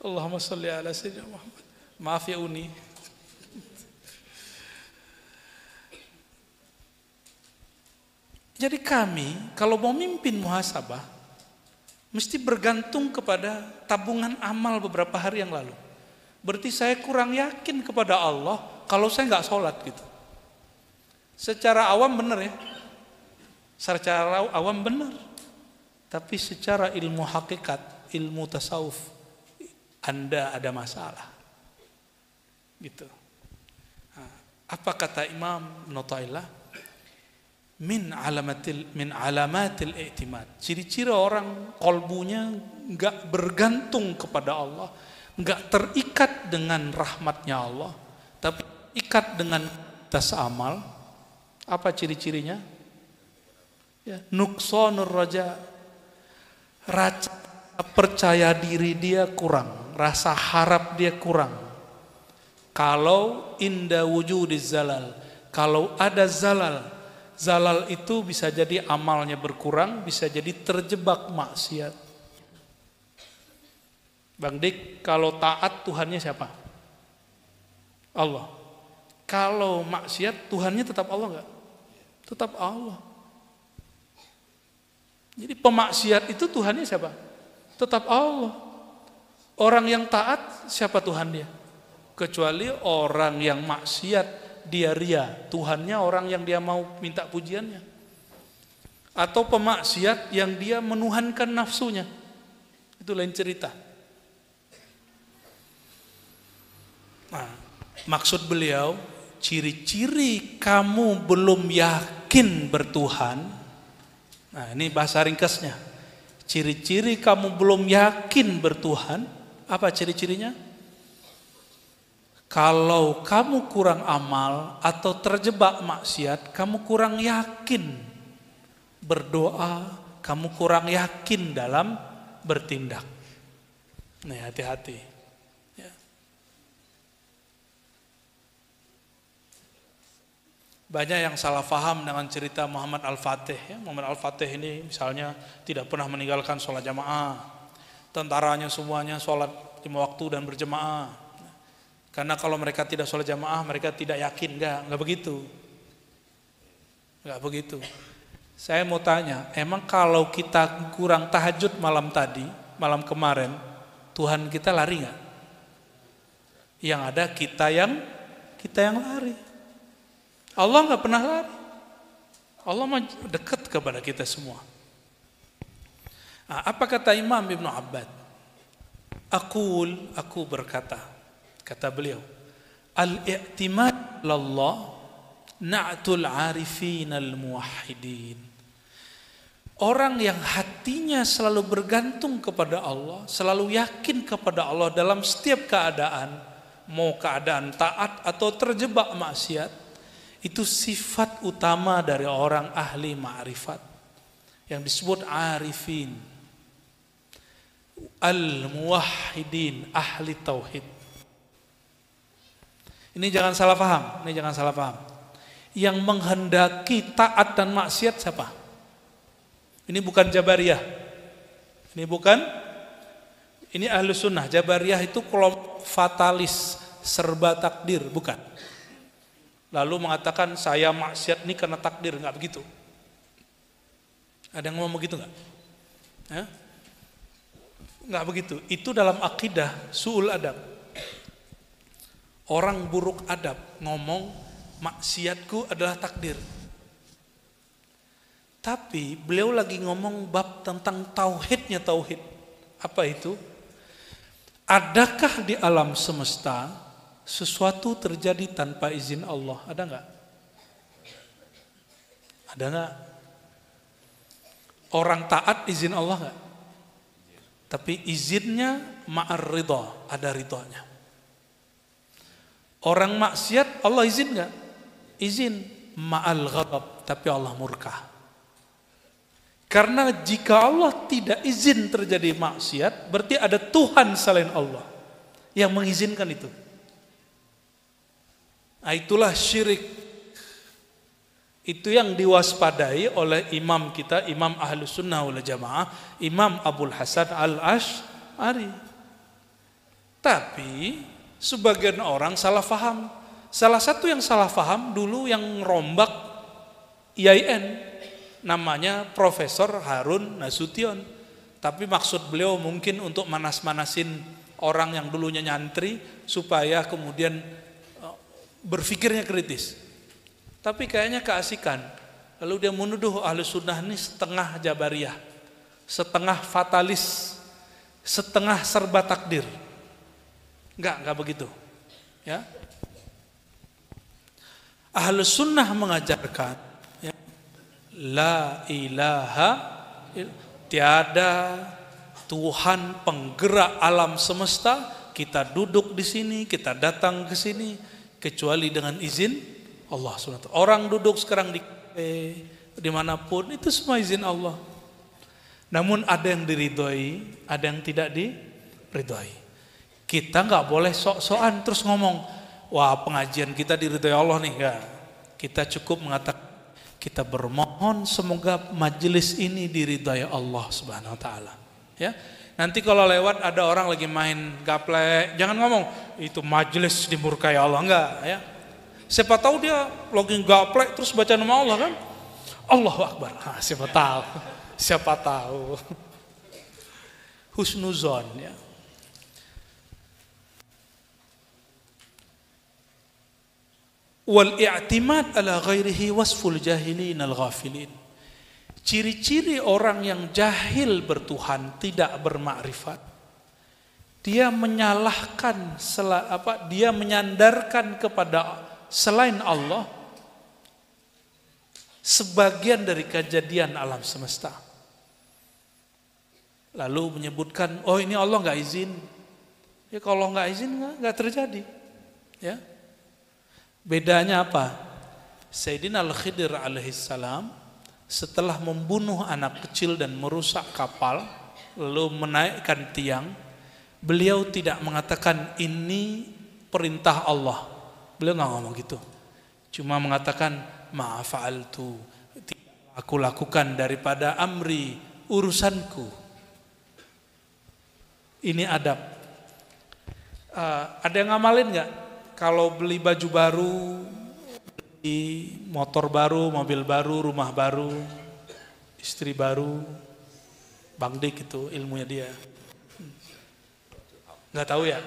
Allahumma sholli ala sayyidina Muhammad. Maaf ya Uni. Jadi kami kalau mau mimpin muhasabah mesti bergantung kepada tabungan amal beberapa hari yang lalu. Berarti saya kurang yakin kepada Allah kalau saya nggak sholat gitu. Secara awam benar ya. Secara awam benar, tapi secara ilmu hakikat, ilmu tasawuf, Anda ada masalah. Gitu. Apa kata Imam Notailah? Min alamatil i'timad. Ciri-ciri orang kolbunya nggak bergantung kepada Allah, nggak terikat dengan rahmatnya Allah, tapi ikat dengan tas amal. Apa ciri-cirinya? Ya, nuqsanur raja, rasa percaya diri dia kurang, rasa harap dia kurang. Kalau inda wujudiz zalal, kalau ada zalal itu bisa jadi amalnya berkurang, bisa jadi terjebak maksiat. Bang Dik, kalau taat Tuhannya siapa? Allah. Kalau maksiat Tuhannya tetap Allah enggak? Tetap Allah. Jadi pemaksiat itu Tuhannya siapa? Tetap Allah. Orang yang taat siapa Tuhan dia? Kecuali orang yang maksiat dia ria, Tuhannya orang yang dia mau minta pujiannya. Atau pemaksiat yang dia menuhankan nafsunya. Itu lain cerita. Nah, maksud beliau, ciri-ciri kamu belum yakin bertuhan. Nah, ini bahasa ringkasnya. Ciri-ciri kamu belum yakin bertuhan, apa ciri-cirinya? Kalau kamu kurang amal atau terjebak maksiat, kamu kurang yakin berdoa, kamu kurang yakin dalam bertindak. Nih, hati-hati. Ya. Banyak yang salah faham dengan cerita Muhammad Al-Fatih. Ya, Muhammad Al-Fatih ini misalnya tidak pernah meninggalkan sholat jamaah. Tentaranya semuanya sholat 5 waktu dan berjamaah. Karena kalau mereka tidak sholat jamaah, mereka tidak yakin. Enggak begitu. Enggak begitu. Saya mau tanya, emang kalau kita kurang tahajud malam tadi, malam kemarin, Tuhan kita lari enggak? Yang ada kita yang lari. Allah enggak pernah lari. Allah mah dekat kepada kita semua. Nah, apa kata Imam Ibn Abbad? Aku berkata, kata beliau, al-i'timad lallah na'tul arifin al-muwahhidin. Orang yang hatinya selalu bergantung kepada Allah, selalu yakin kepada Allah dalam setiap keadaan, mau keadaan taat atau terjebak maksiat, Itu sifat utama dari orang ahli ma'rifat yang disebut arifin, al-muwahhidin, ahli tauhid. Ini jangan salah paham, Yang menghendaki taat dan maksiat siapa? Ini bukan Jabariyah. Ini ahlu sunnah. Jabariyah itu kelompok fatalis, serba takdir, bukan. Lalu mengatakan saya maksiat ini karena takdir, enggak begitu. Ada yang ngomong begitu enggak? Enggak begitu. Itu dalam akidah su'ul adab. Orang buruk adab ngomong maksiatku adalah takdir. Tapi beliau lagi ngomong bab tentang tauhidnya tauhid. Apa itu? Adakah di alam semesta sesuatu terjadi tanpa izin Allah? Ada enggak? Ada enggak? Orang taat izin Allah enggak? Tapi izinnya ma'ar ridha, ada ridhanya. Orang maksiat Allah izin enggak? Izin ma'al ghadab, tapi Allah murka. Karena jika Allah tidak izin terjadi maksiat, berarti ada Tuhan selain Allah yang mengizinkan itu. Nah, itulah syirik. Itu yang diwaspadai oleh imam kita, Imam Ahlus Sunnah wal Jamaah, Imam Abul Hasan Al-Asy'ari. Tapi sebagian orang salah faham. Salah satu yang salah faham dulu yang rombak IAIN, namanya Profesor Harun Nasution. Tapi maksud beliau mungkin untuk manas-manasin orang yang dulunya nyantri supaya kemudian berpikirnya kritis. Tapi kayaknya keasikan. Lalu dia menuduh ahlu sunnah ini setengah Jabariyah, setengah fatalis, setengah serba takdir. Enggak begitu. Ya. Ahlu sunnah mengajarkan ya, la ilaha tiada Tuhan penggerak alam semesta, kita duduk di sini, kita datang ke sini kecuali dengan izin Allah SWT. Orang duduk sekarang di dimanapun itu semua izin Allah. Namun ada yang diridhoi, ada yang tidak diridhoi. Kita nggak boleh sok-sokan terus ngomong, wah pengajian kita diridhoi Allah nih, enggak. Kita cukup mengatakan kita bermohon semoga majelis ini diridhoi Allah Subhanahu wa taala. Ya. Nanti kalau lewat ada orang lagi main gaplek, jangan ngomong itu majelis dimurkai Allah, enggak ya. Siapa tahu dia lagi gaplek terus baca nama Allah kan? Allahu Akbar. Nah, siapa tahu. Husnuzon ya. Wal i'timad ala ghairihi wasful jahilin al ghafilin. Ciri-ciri orang yang jahil bertuhan, tidak bermakrifat. Dia menyalahkan dia menyandarkan kepada selain Allah sebagian dari kejadian alam semesta. Lalu menyebutkan, oh ini Allah nggak izin. Ya kalau nggak izin nggak terjadi. Ya. Bedanya apa? Sayyidina Al-Khidir alaihissalam setelah membunuh anak kecil dan merusak kapal, lalu menaikkan tiang, beliau tidak mengatakan ini perintah Allah. Beliau nggak ngomong gitu. Cuma mengatakan ma'afa'altu, aku lakukan daripada amri, urusanku. Ini adab. Ada yang ngamalin nggak? Kalau beli baju baru, beli motor baru, mobil baru, rumah baru, istri baru, Bang Dik itu ilmunya dia. Nggak tahu ya.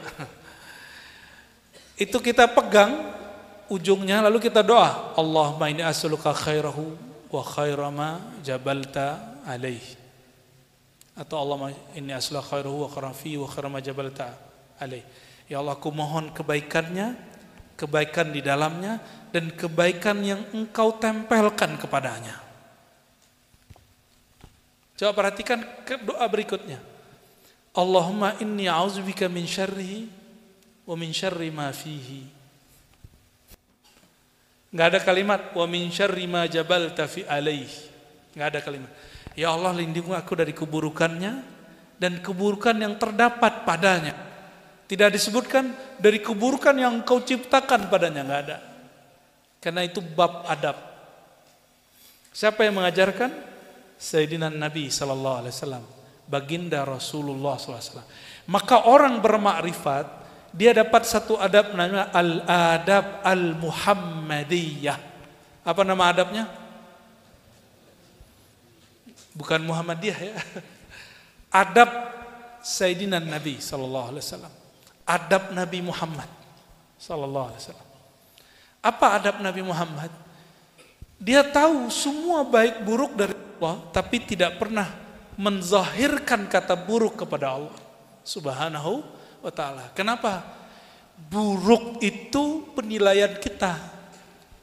Itu kita pegang ujungnya lalu kita doa, Allahumma inni as'aluka khairahu wa khairama jabalta alaih. Atau Allahumma inni as'aluka khairahu wa kharafi wa khairama jabalta alaih. Ya Allah, aku mohon kebaikannya, kebaikan di dalamnya, dan kebaikan yang engkau tempelkan kepadanya. Coba perhatikan doa berikutnya. Allahumma inni a'udzubika min syarrihi wa min syarri ma fihi. Nggak ada kalimat wa min syarri ma jabalta fi alaih. Nggak ada kalimat. Ya Allah, lindungi aku dari keburukannya dan keburukan yang terdapat padanya. Tidak disebutkan dari keburukan yang kau ciptakan padanya, nggak ada. Karena itu bab adab. Siapa yang mengajarkan? Sayyidina Nabi sallallahu alaihi wasallam, baginda Rasulullah sallallahu alaihi wasallam. Maka orang bermakrifat, dia dapat satu adab namanya al-adab al-Muhammadiyah. Apa nama adabnya? Bukan Muhammadiyah ya. Adab Sayyidina Nabi sallallahu alaihi wasallam. Adab Nabi Muhammad sallallahu alaihi wasallam. Apa adab Nabi Muhammad? Dia tahu semua baik buruk dari Allah, tapi tidak pernah menzahirkan kata buruk kepada Allah Subhanahu wa ta'ala. Kenapa? Buruk itu penilaian kita,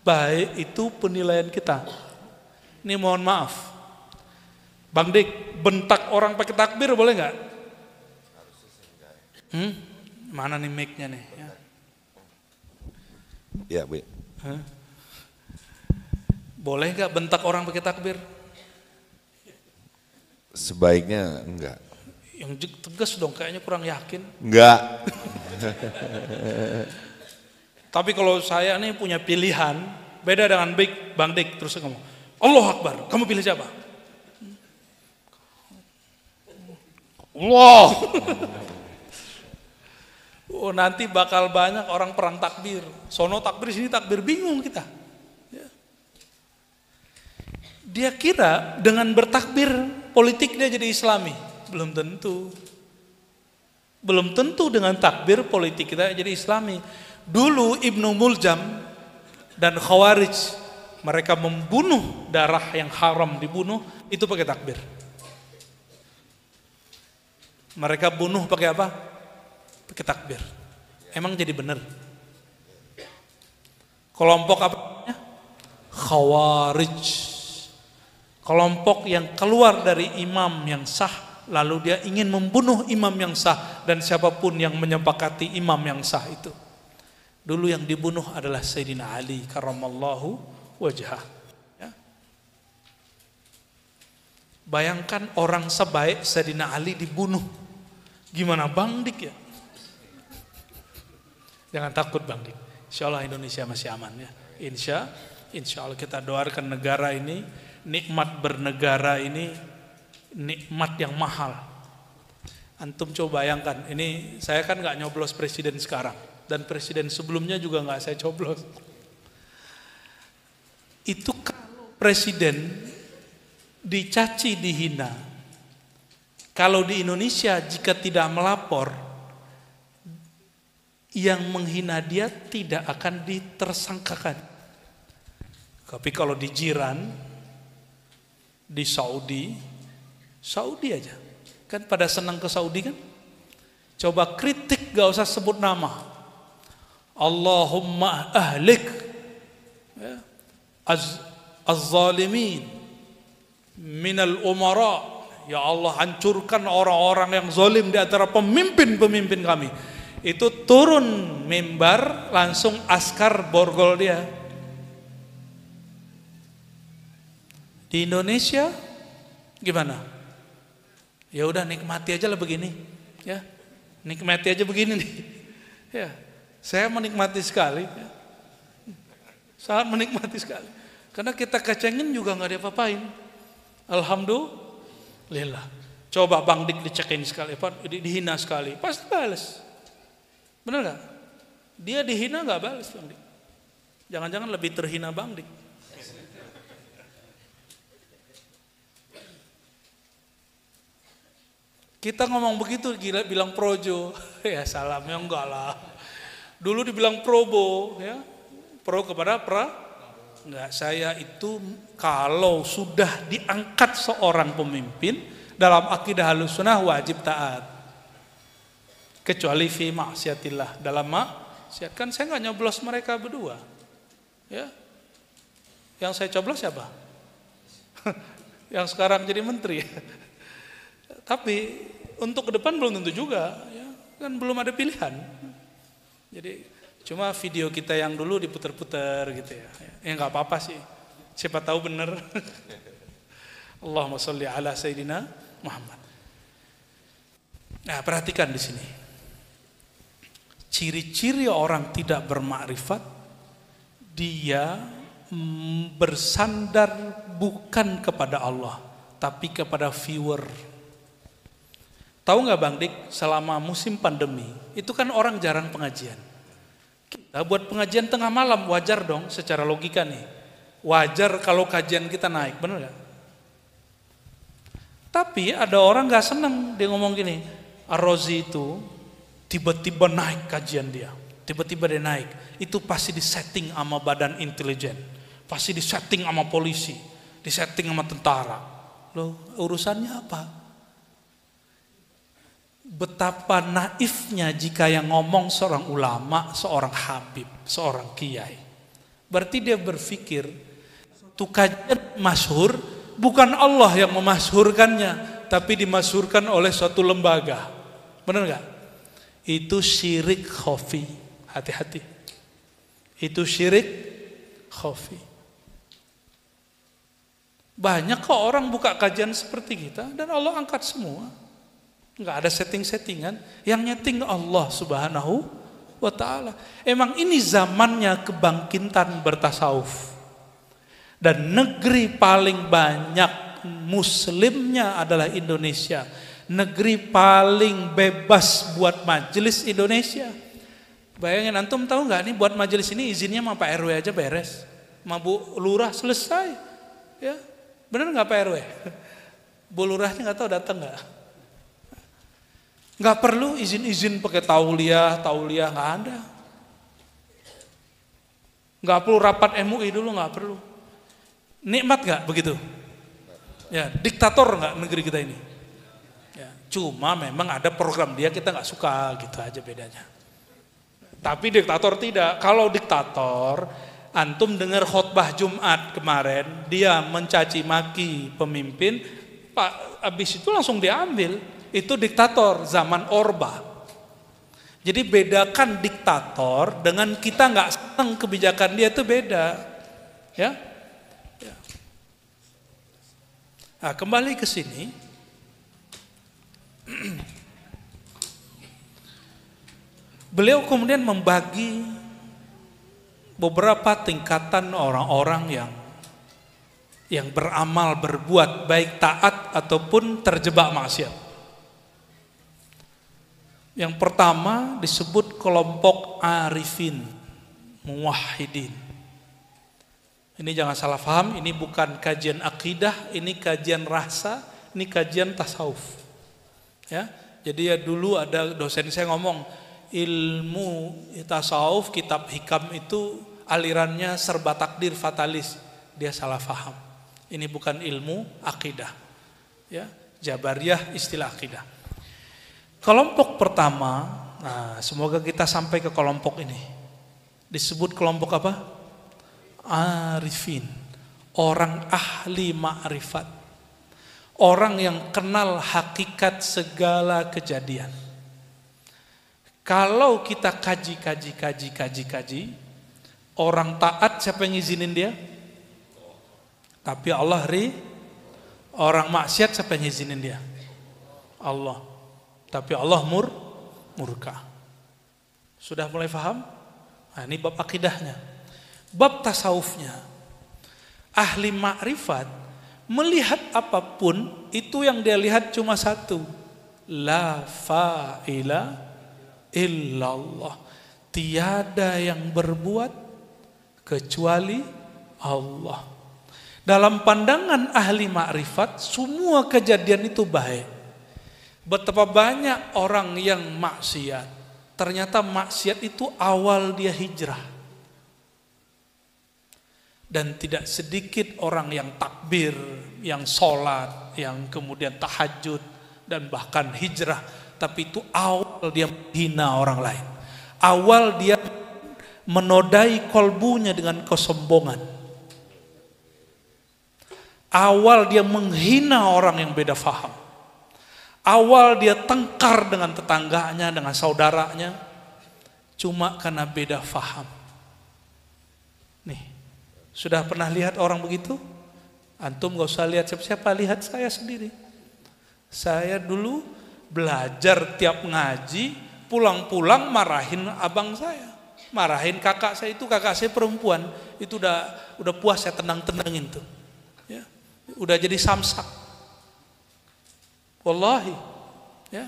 baik itu penilaian kita. Ini mohon maaf, Bang Dik, bentak orang pakai takbir boleh nggak? Mana nih mic-nya nih? Ya, Bu. Boleh nggak bentak orang pakai takbir? Sebaiknya enggak. Yang tegas dong, kayaknya kurang yakin. Enggak. Tapi kalau saya nih punya pilihan, beda dengan Bang Dik, terus ngomong, Allah Akbar, kamu pilih siapa? Allah. Oh, nanti bakal banyak orang perang takbir. Sono takbir, sini takbir, bingung kita. Dia kira dengan bertakbir politik dia jadi Islami. Belum tentu. Belum tentu dengan takbir politik kita jadi Islami. Dulu Ibnu Muljam dan Khawarij, mereka membunuh darah yang haram dibunuh, itu pakai takbir. Mereka bunuh pakai apa? Pakai takbir. Emang jadi benar? Kelompok apa? Khawarij. Kelompok yang keluar dari imam yang sah, lalu dia ingin membunuh imam yang sah dan siapapun yang menyepakati imam yang sah itu. Dulu yang dibunuh adalah Sayyidina Ali karramallahu wajhah. Ya. Bayangkan orang sebaik Sayyidina Ali dibunuh. Gimana Bang Dik ya? Jangan takut Bang Dik. Insya Allah Indonesia masih aman ya. Insya Allah kita doakan negara ini. Nikmat bernegara ini nikmat yang mahal. Antum coba bayangkan, ini saya kan nggak nyoblos presiden sekarang dan presiden sebelumnya juga nggak saya coblos. Itu kalau presiden dicaci dihina, kalau di Indonesia jika tidak melapor, yang menghina dia tidak akan ditersangkakan. Tapi kalau di jiran, di Saudi aja kan pada senang ke Saudi kan, coba kritik gak usah sebut nama, Allahumma ahlik ya, az-zalimin minal umara, ya Allah hancurkan orang-orang yang zalim di antara pemimpin-pemimpin kami. Itu turun mimbar langsung askar borgol dia. Di Indonesia gimana? Ya udah nikmati aja lah begini, ya. Nikmati aja begini nih. Ya. Saya menikmati sekali, ya. Sangat menikmati sekali. Karena kita kecengin juga nggak diapa-apain. Alhamdulillah. Coba Bang Dik dicekin sekali, dihina sekali, pasti balas. Benar nggak? Dia dihina nggak balas Bang Dik. Jangan-jangan lebih terhina Bang Dik. Kita ngomong begitu, gila bilang projo, ya salam ya enggak lah. Dulu dibilang probo, ya pro kepada enggak. Saya itu kalau sudah diangkat seorang pemimpin dalam akidah Ahlussunnah wajib taat. Kecuali fi maksiatillah, dalam maksiat kan saya nggak nyoblos mereka berdua, ya. Yang saya coblos siapa? Yang sekarang jadi menteri. Tapi untuk ke depan belum tentu juga, ya. Kan belum ada pilihan. Jadi Cuma video kita yang dulu diputer-puter gitu ya. Ya nggak apa-apa sih. Siapa tahu bener. Allahumma sholli ala Sayyidina Muhammad. Nah, perhatikan di sini. Ciri-ciri orang tidak bermakrifat, dia bersandar bukan kepada Allah, tapi kepada viewer. Tahu nggak Bang Dik, selama musim pandemi, itu kan orang jarang pengajian. Kita buat pengajian tengah malam, wajar dong secara logika nih. Wajar kalau kajian kita naik, bener nggak? Tapi ada orang nggak senang, dia ngomong gini, Ar-Razi itu tiba-tiba naik kajian dia, tiba-tiba dia naik, itu pasti disetting sama badan intelijen, pasti disetting sama polisi, disetting sama tentara. Loh, urusannya apa? Betapa naifnya jika yang ngomong seorang ulama, seorang habib, seorang kiai. Berarti dia berpikir, itu kajian masyhur, bukan Allah yang memasyhurkannya, tapi dimasyhurkan oleh suatu lembaga. Benar nggak? Itu syirik khafi. Hati-hati. Itu syirik khafi. Banyak kok orang buka kajian seperti kita dan Allah angkat semua. Nggak ada setting-settingan. Yang nyeting Allah Subhanahu wa ta'ala. Emang ini zamannya kebangkitan bertasawuf. Dan negeri paling banyak muslimnya adalah Indonesia. Negeri paling bebas buat majelis Indonesia. Bayangin, antum tahu nggak nih, buat majelis ini izinnya sama Pak RW aja beres, sama Bu Lurah selesai, ya bener nggak Pak RW? Bu Lurahnya nggak tahu datang nggak? Nggak perlu izin pakai tauliah nggak ada. Nggak perlu rapat MUI dulu, nggak perlu. Nikmat nggak begitu? Ya, diktator nggak negeri kita ini? Ya, cuma memang ada program dia kita nggak suka, gitu aja bedanya. Tapi diktator tidak. Kalau diktator, antum dengar khotbah Jumat kemarin, dia mencaci maki pemimpin, Pak, habis itu langsung diambil. Itu diktator zaman Orba. Jadi bedakan diktator dengan kita nggak senang kebijakan dia, itu beda, ya. Nah, kembali ke sini. Beliau kemudian membagi beberapa tingkatan orang-orang yang beramal, berbuat baik taat ataupun terjebak maksiat. Yang pertama disebut kelompok arifin, muwahhidin. Ini jangan salah paham, ini bukan kajian akidah, ini kajian rasa, ini kajian tasawuf. Ya, jadi ya dulu ada dosen saya ngomong, ilmu tasawuf, kitab hikam itu alirannya serba takdir fatalis. Dia salah paham. Ini bukan ilmu akidah. Ya, Jabariyah istilah akidah. Kelompok pertama, nah semoga kita sampai ke kelompok ini. Disebut kelompok apa? Arifin. Orang ahli ma'rifat. Orang yang kenal hakikat segala kejadian. Kalau kita kaji, orang taat siapa yang ngizinin dia? Tapi Allah orang maksiat siapa yang ngizinin dia? Allah. Tapi Allah murka. Sudah mulai paham? Nah, ini bab akidahnya. Bab tasawufnya. Ahli makrifat melihat apapun itu yang dia lihat cuma satu. La fa'ila illallah. Tiada yang berbuat kecuali Allah. Dalam pandangan ahli makrifat, semua kejadian itu baik. Betapa banyak orang yang maksiat. Ternyata maksiat itu awal dia hijrah. Dan tidak sedikit orang yang takbir, yang sholat, yang kemudian tahajud, dan bahkan hijrah. Tapi itu awal dia menghina orang lain. Awal dia menodai kolbunya dengan kesombongan. Awal dia menghina orang yang beda faham. Awal dia tengkar dengan tetangganya, dengan saudaranya. cuma karena beda faham. Nih, sudah pernah lihat orang begitu? Antum gak usah lihat siapa-siapa, lihat saya sendiri. Saya dulu belajar tiap ngaji, pulang-pulang marahin abang saya, marahin kakak saya. Itu kakak saya perempuan, itu udah puas saya tenang-tenangin tuh. Ya, udah jadi samsak. Wallahi, ya,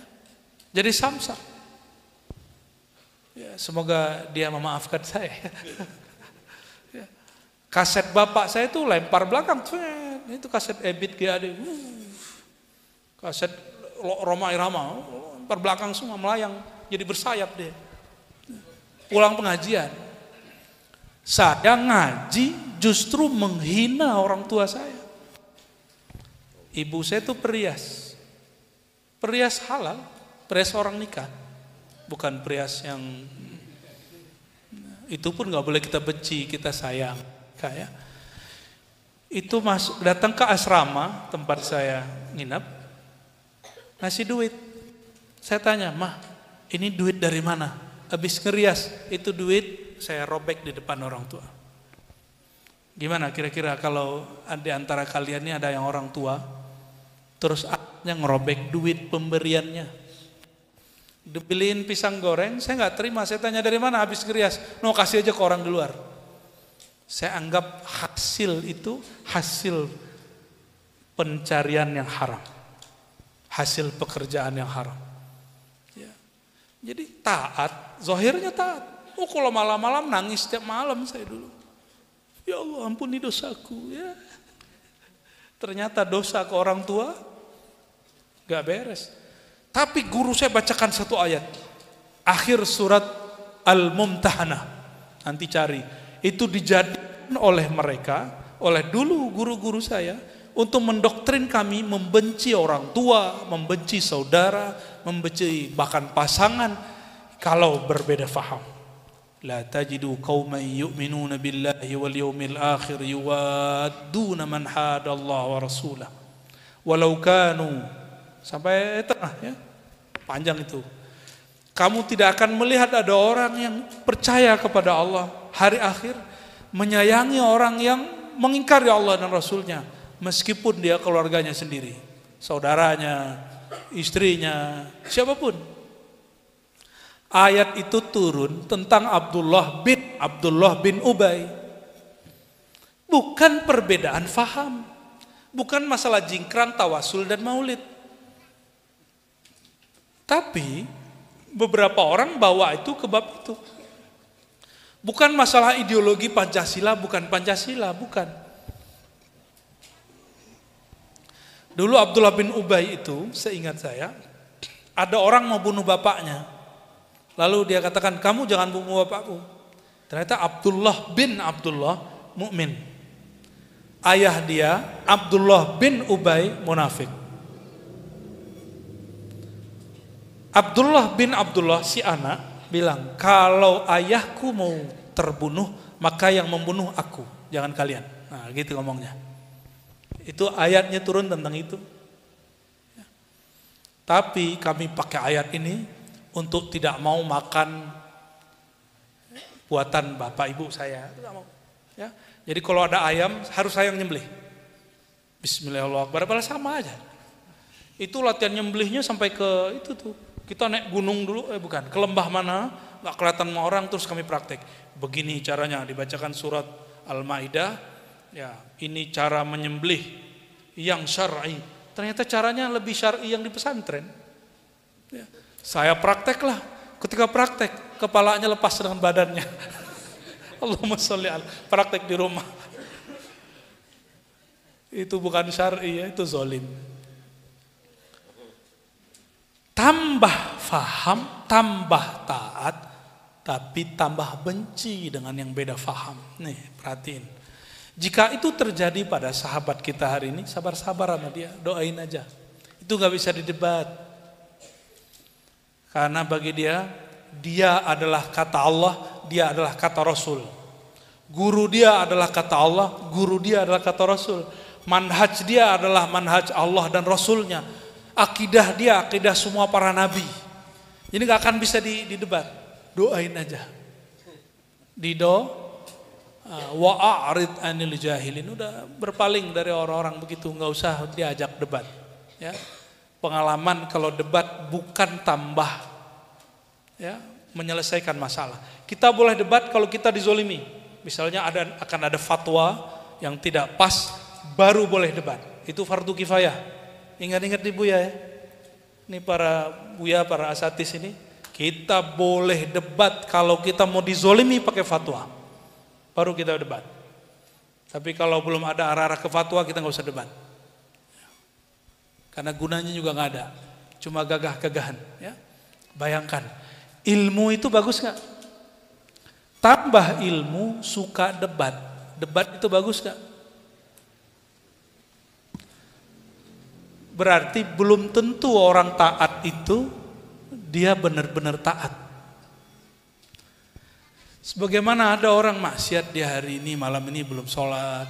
jadi samsak. Ya, semoga dia memaafkan saya. Ya. Kaset bapak saya itu lempar belakang, itu kaset Ebit GAD, kaset Roma Irama, lempar belakang semua, melayang, jadi bersayap dia. Pulang pengajian, saya ngaji justru menghina orang tua saya. Ibu saya itu perias halal, perias orang nikah. Bukan perias yang itu pun nggak boleh kita benci, kita sayang. Kayak itu masuk datang ke asrama tempat saya nginap, ngasih duit. Saya tanya, "Mah, ini duit dari mana?" Habis ngerias, itu duit saya robek di depan orang tua. Gimana kira-kira kalau di antara kalian ini ada yang orang tua, terus yang ngerobek duit pemberiannya? Dibeliin pisang goreng, saya nggak terima. Saya tanya, dari mana? Habis ngerias, no kasih aja ke orang di luar. Saya anggap hasil itu hasil pencarian yang haram, hasil pekerjaan yang haram. Ya. Jadi taat, zahirnya taat. Oh, kalau malam-malam nangis setiap malam saya dulu. Ya Allah, ampuni dosaku. Ya. Ternyata dosa ke orang tua nggak beres. Tapi guru saya bacakan satu ayat, akhir surat Al-Mumtahanah, nanti cari. Itu dijadikan oleh mereka, oleh dulu guru-guru saya, untuk mendoktrin kami membenci orang tua, membenci saudara, membenci bahkan pasangan kalau berbeda faham. La tajidu qauman yu'minuna billahi wal yawmil akhir yuwadduna man hadallaha wa rasulah walau kanu, sampai tengah ya. Panjang itu. Kamu tidak akan melihat ada orang yang percaya kepada Allah, hari akhir, menyayangi orang yang mengingkari Allah dan Rasulnya, meskipun dia keluarganya sendiri, saudaranya, istrinya, siapapun. Ayat itu turun tentang Abdullah bin Ubay. Bukan perbedaan faham, bukan masalah jingkran, tawasul dan maulid. Tapi beberapa orang bawa itu ke bab itu. Bukan masalah ideologi Pancasila, bukan Pancasila, bukan. Dulu Abdullah bin Ubay itu, seingat saya, ada orang mau bunuh bapaknya. Lalu dia katakan, "Kamu jangan bunuh bapakku." Ternyata Abdullah bin Abdullah mukmin. Ayah dia Abdullah bin Ubay munafik. Abdullah bin Abdullah si anak bilang, "Kalau ayahku mau terbunuh, maka yang membunuh aku, jangan kalian." Nah, gitu ngomongnya. Itu ayatnya turun tentang itu. Tapi kami pakai ayat ini untuk tidak mau makan buatan bapak ibu saya. Tidak mau. Ya. Jadi kalau ada ayam harus saya yang nyembelih. Bismillahirrahmanirrahim. Padahal sama aja. Itu latihan nyembelihnya sampai ke itu tuh. Kita naik gunung dulu, bukan, ke lembah mana, gak kelihatan sama orang, terus kami praktek. Begini caranya, dibacakan surat Al-Maidah, ya, ini cara menyembelih yang syar'i. Ternyata caranya lebih syar'i yang di pesantren. Ya. Saya prakteklah, ketika praktek, kepalanya lepas dengan badannya. Allahumma sholli ala, praktek di rumah. Itu bukan syar'i, ya, itu zalim. Tambah faham, tambah taat, tapi tambah benci dengan yang beda faham. Nih, perhatiin. Jika itu terjadi pada sahabat kita hari ini, sabar-sabar sama dia, doain aja. Itu gak bisa didebat. Karena bagi dia adalah kata Allah, dia adalah kata Rasul. Guru dia adalah kata Allah, guru dia adalah kata Rasul. Manhaj dia adalah manhaj Allah dan Rasulnya. Akidah dia, akidah semua para nabi. Jadi gak akan bisa didebat. doain aja. Wa'arid anil jahilin, udah berpaling dari orang-orang begitu, nggak usah diajak debat. Ya, pengalaman kalau debat bukan tambah, ya, menyelesaikan masalah. Kita boleh debat kalau kita dizolimi. Misalnya akan ada fatwa yang tidak pas, baru boleh debat. Itu fardu kifayah. Ingat-ingat nih Buya ya. Ini para Buya, para asatis ini, kita boleh debat kalau kita mau dizolimi pakai fatwa. Baru kita debat. Tapi kalau belum ada arah-arah ke fatwa, kita nggak usah debat. Karena gunanya juga nggak ada. Cuma gagah-gagahan. Ya. Bayangkan, ilmu itu bagus nggak? Tambah ilmu, suka debat. Debat itu bagus nggak? Berarti belum tentu orang taat itu dia benar-benar taat. Sebagaimana ada orang maksiat di hari ini, malam ini belum sholat,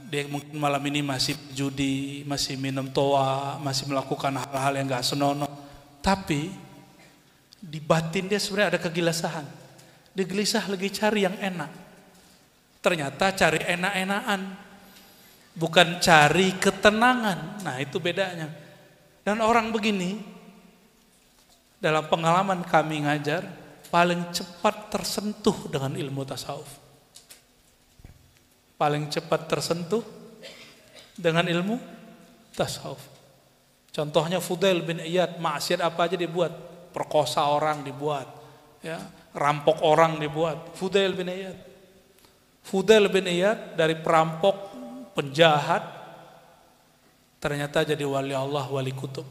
dia mungkin malam ini masih judi, masih minum toa, masih melakukan hal-hal yang gak senonoh, tapi di batin dia sebenarnya ada kegelisahan. Dia gelisah lagi cari yang enak. Ternyata cari enak-enakan, bukan cari ketenangan. Nah itu bedanya. Dan orang begini, dalam pengalaman kami ngajar, paling cepat tersentuh dengan ilmu tasawuf. Paling cepat tersentuh dengan ilmu tasawuf. Contohnya Fudail bin Iyad, maksiat apa aja dibuat, perkosa orang dibuat, ya, rampok orang dibuat. Fudail bin Iyad. Fudail bin Iyad dari perampok, penjahat, ternyata jadi wali Allah, wali kutub.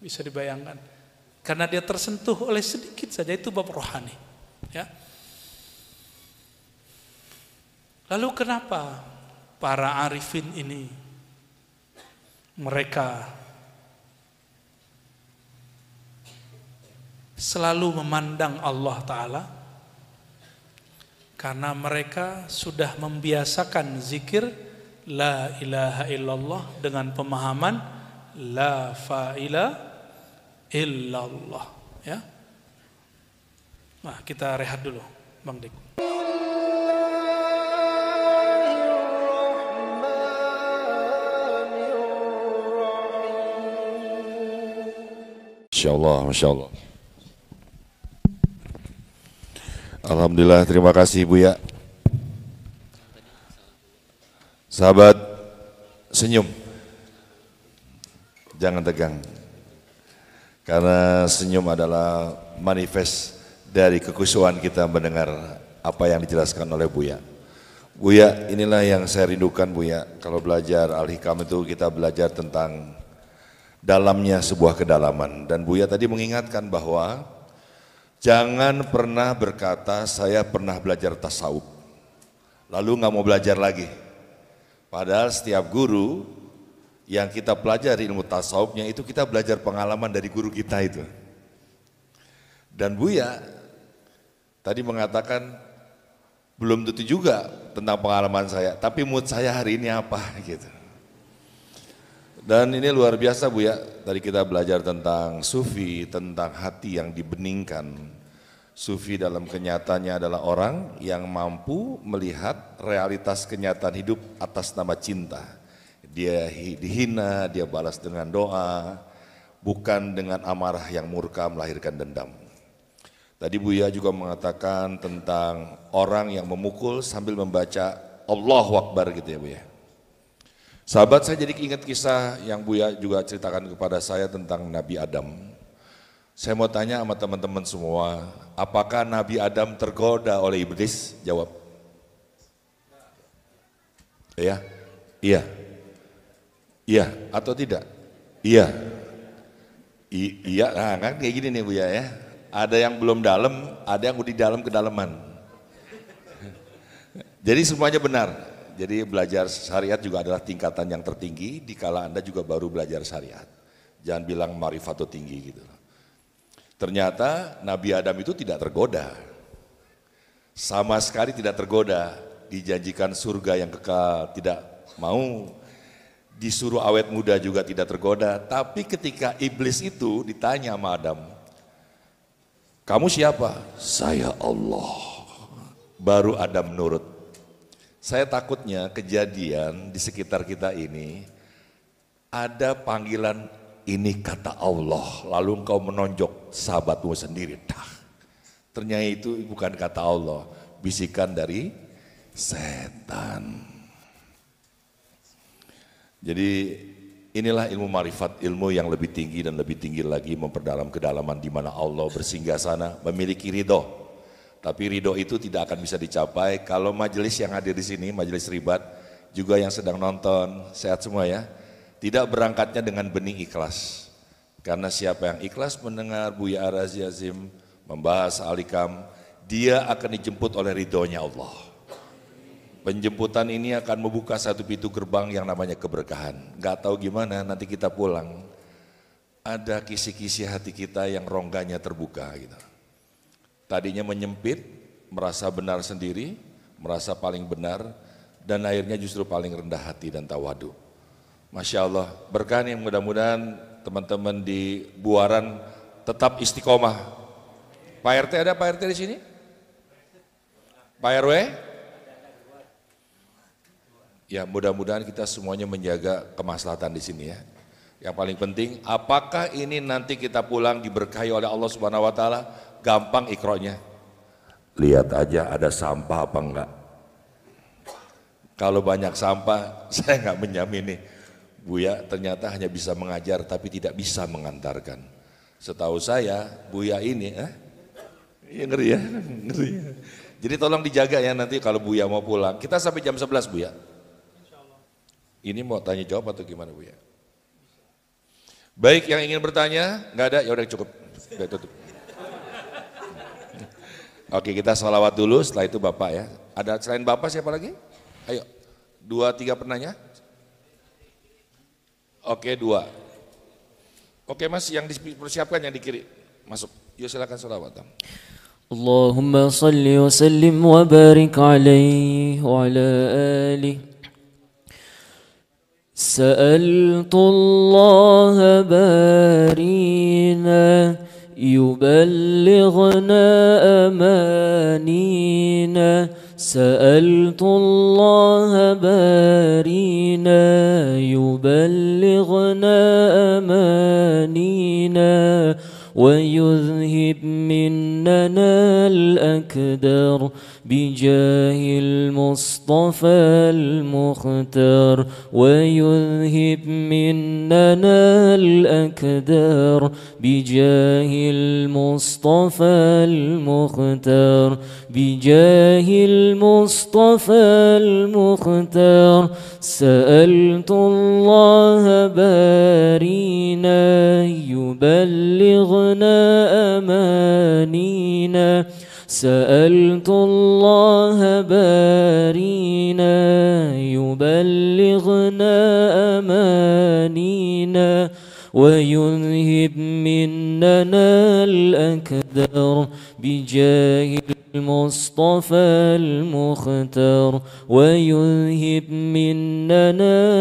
Bisa dibayangkan. Karena dia tersentuh oleh sedikit saja, itu bab rohani. Ya. Lalu kenapa para arifin ini mereka selalu memandang Allah Ta'ala? Karena mereka sudah membiasakan zikir La ilaha illallah dengan pemahaman La fa'ila illallah, ya. Nah, kita rehat dulu, Bang Dik. Masya Allah, Masya Allah. Alhamdulillah, terima kasih Buya. Sahabat, senyum. Jangan tegang. Karena senyum adalah manifest dari kekhusyuan kita mendengar apa yang dijelaskan oleh Buya. Buya, inilah yang saya rindukan Buya. Kalau belajar Al-Hikam itu kita belajar tentang dalamnya sebuah kedalaman. Dan Buya tadi mengingatkan bahwa jangan pernah berkata saya pernah belajar tasawuf, lalu nggak mau belajar lagi. Padahal setiap guru yang kita pelajari ilmu tasawufnya itu kita belajar pengalaman dari guru kita itu. Dan Buya tadi mengatakan belum tentu juga tentang pengalaman saya, tapi mood saya hari ini apa gitu. Dan ini luar biasa Buya, tadi kita belajar tentang sufi, tentang hati yang dibeningkan. Sufi dalam kenyataannya adalah orang yang mampu melihat realitas kenyataan hidup atas nama cinta. Dia dihina, dia balas dengan doa, bukan dengan amarah yang murka melahirkan dendam. Tadi Buya juga mengatakan tentang orang yang memukul sambil membaca Allahu Akbar gitu ya Buya. Sahabat, saya jadi ingat kisah yang Buya juga ceritakan kepada saya tentang Nabi Adam. Saya mau tanya sama teman-teman semua, apakah Nabi Adam tergoda oleh iblis? Jawab. Iya? Iya. Iya atau tidak? Iya. Iya, nah kan kayak gini nih Buya ya. Ada yang belum dalam, ada yang udah di dalam kedalaman. Jadi semuanya benar. Jadi belajar syariat juga adalah tingkatan yang tertinggi, dikala Anda juga baru belajar syariat. Jangan bilang ma'rifatul tinggi gitu. Ternyata Nabi Adam itu tidak tergoda. Sama sekali tidak tergoda, dijanjikan surga yang kekal, tidak mau. Disuruh awet muda juga tidak tergoda, tapi ketika iblis itu ditanya sama Adam, Kamu siapa? Saya Allah. Baru Adam nurut. Saya takutnya kejadian di sekitar kita ini ada panggilan ini kata Allah, lalu engkau menonjok sahabatmu sendiri. Ternyata itu bukan kata Allah, bisikan dari setan. Jadi inilah ilmu marifat, ilmu yang lebih tinggi dan lebih tinggi lagi memperdalam kedalaman di mana Allah bersinggah sana, memiliki ridho. Tapi ridho itu tidak akan bisa dicapai kalau majelis yang hadir di sini, majelis ribat, juga yang sedang nonton, sehat semua ya, tidak berangkatnya dengan benih ikhlas. Karena siapa yang ikhlas mendengar Buya Ar-Razi Azim membahas Al-Hikam, dia akan dijemput oleh ridhonya Allah. Penjemputan ini akan membuka satu pintu gerbang yang namanya keberkahan. Gak tahu gimana nanti kita pulang, ada kisi-kisi hati kita yang rongganya terbuka gitu. Tadinya menyempit, merasa benar sendiri, merasa paling benar, dan akhirnya justru paling rendah hati dan tawadu. Masya Allah, berkah nih, mudah-mudahan teman-teman di Buaran tetap istiqomah. Pak RT ada Pak RT di sini? Pak RW? Ya mudah-mudahan kita semuanya menjaga kemaslahatan di sini ya. Yang paling penting, apakah ini nanti kita pulang diberkahi oleh Allah Subhanahu wa taala? Gampang ikronya. Lihat aja ada sampah apa enggak. Kalau banyak sampah, saya enggak menjamin nih. Buya ternyata hanya bisa mengajar tapi tidak bisa mengantarkan. Setahu saya, Buya ini ya ngeri ya, ngeri ya. Jadi tolong dijaga ya nanti kalau Buya mau pulang. Kita sampai jam 11 Buya. Ini mau tanya jawab atau gimana Bu ya? Baik, yang ingin bertanya, nggak ada, ya udah cukup, udah tutup. Oke, kita sholawat dulu, setelah itu Bapak ya. Ada selain Bapak siapa lagi? Ayo, 2, 3 penanya. Oke, 2. Oke Mas, yang dipersiapkan yang di kiri, masuk. Yuk silakan sholawat. Allahumma salli wa sallim wa barik alaihi wa ala alihi. سألت الله بارينا يبلغنا أمانينا سألت الله بارينا يبلغنا أمانينا ويذهب مننا الأكدر بجاه المصطفى المختار ويذهب مننا الأكدر بجاه المصطفى المختار بجاه المصطفى المختار سألت الله بارينا يبلغنا أمانينا سألت الله بارينا يبلغنا أمانينا ويذهب مننا الأكدر بجاه المصطفى المختار ويذهب مننا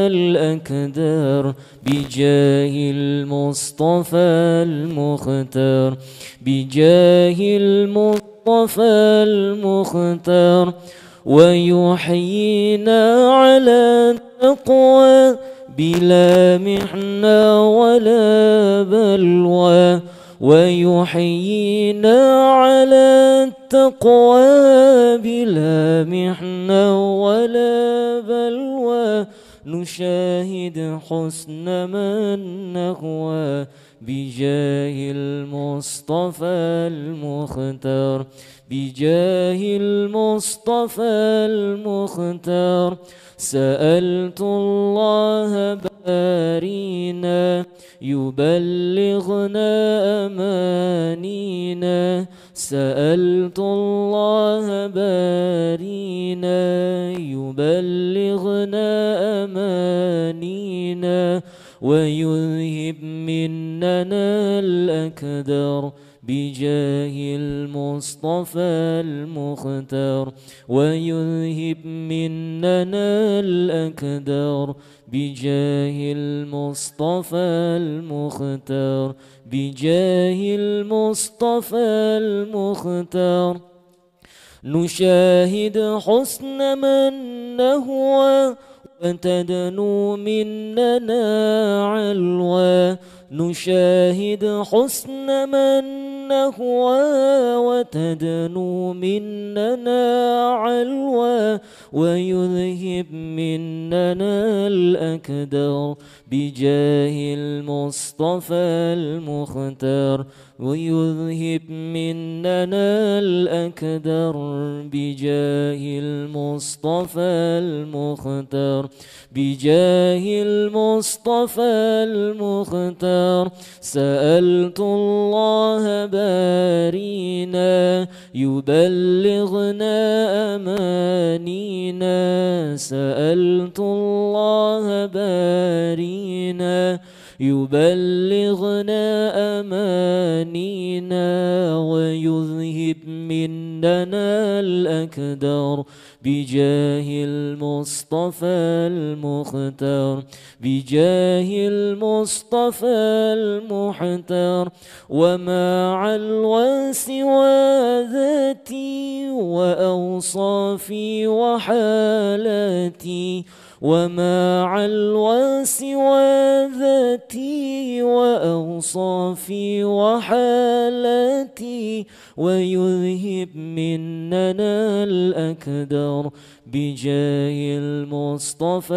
الأكدر بجاه المصطفى المختار بجاه المصطفى المختار ويحيينا على التقوى بلا محنة ولا بلوى ويحيينا على التقوى بلا محنة ولا بلوى نشاهد حسن من نهوى بجاه المصطفى المختار بجاه المصطفى المختار سألت الله بارينا يبلغنا أمانينا سألت الله بارينا يبلغنا أمانينا ويذهب مننا الأكدر بجاه المصطفى المختار ويذهب مننا الأكدار بجاه المصطفى المختار بجاه المصطفى المختار نشاهد حسن من نهوى وتدنو مننا علوى نشاهد حسن من نهوى وتدنو مننا علوى ويذهب مننا الأكدار بجاه المصطفى المختار ويذهب مننا الأكدر بجاه المصطفى المختار بجاه المصطفى المختار سألت الله بارينا يبلغنا أمانينا سألت الله بارينا يبلغنا أمانينا ويذهب مننا الأكدار بجاه المصطفى المختار بجاه المصطفى المحتار ومع الوسوى ذاتي وأوصافي وحالاتي ومع الوسوى ذاتي وأوصافي وحالاتي ويذهب مننا الأكدار بجاه المصطفى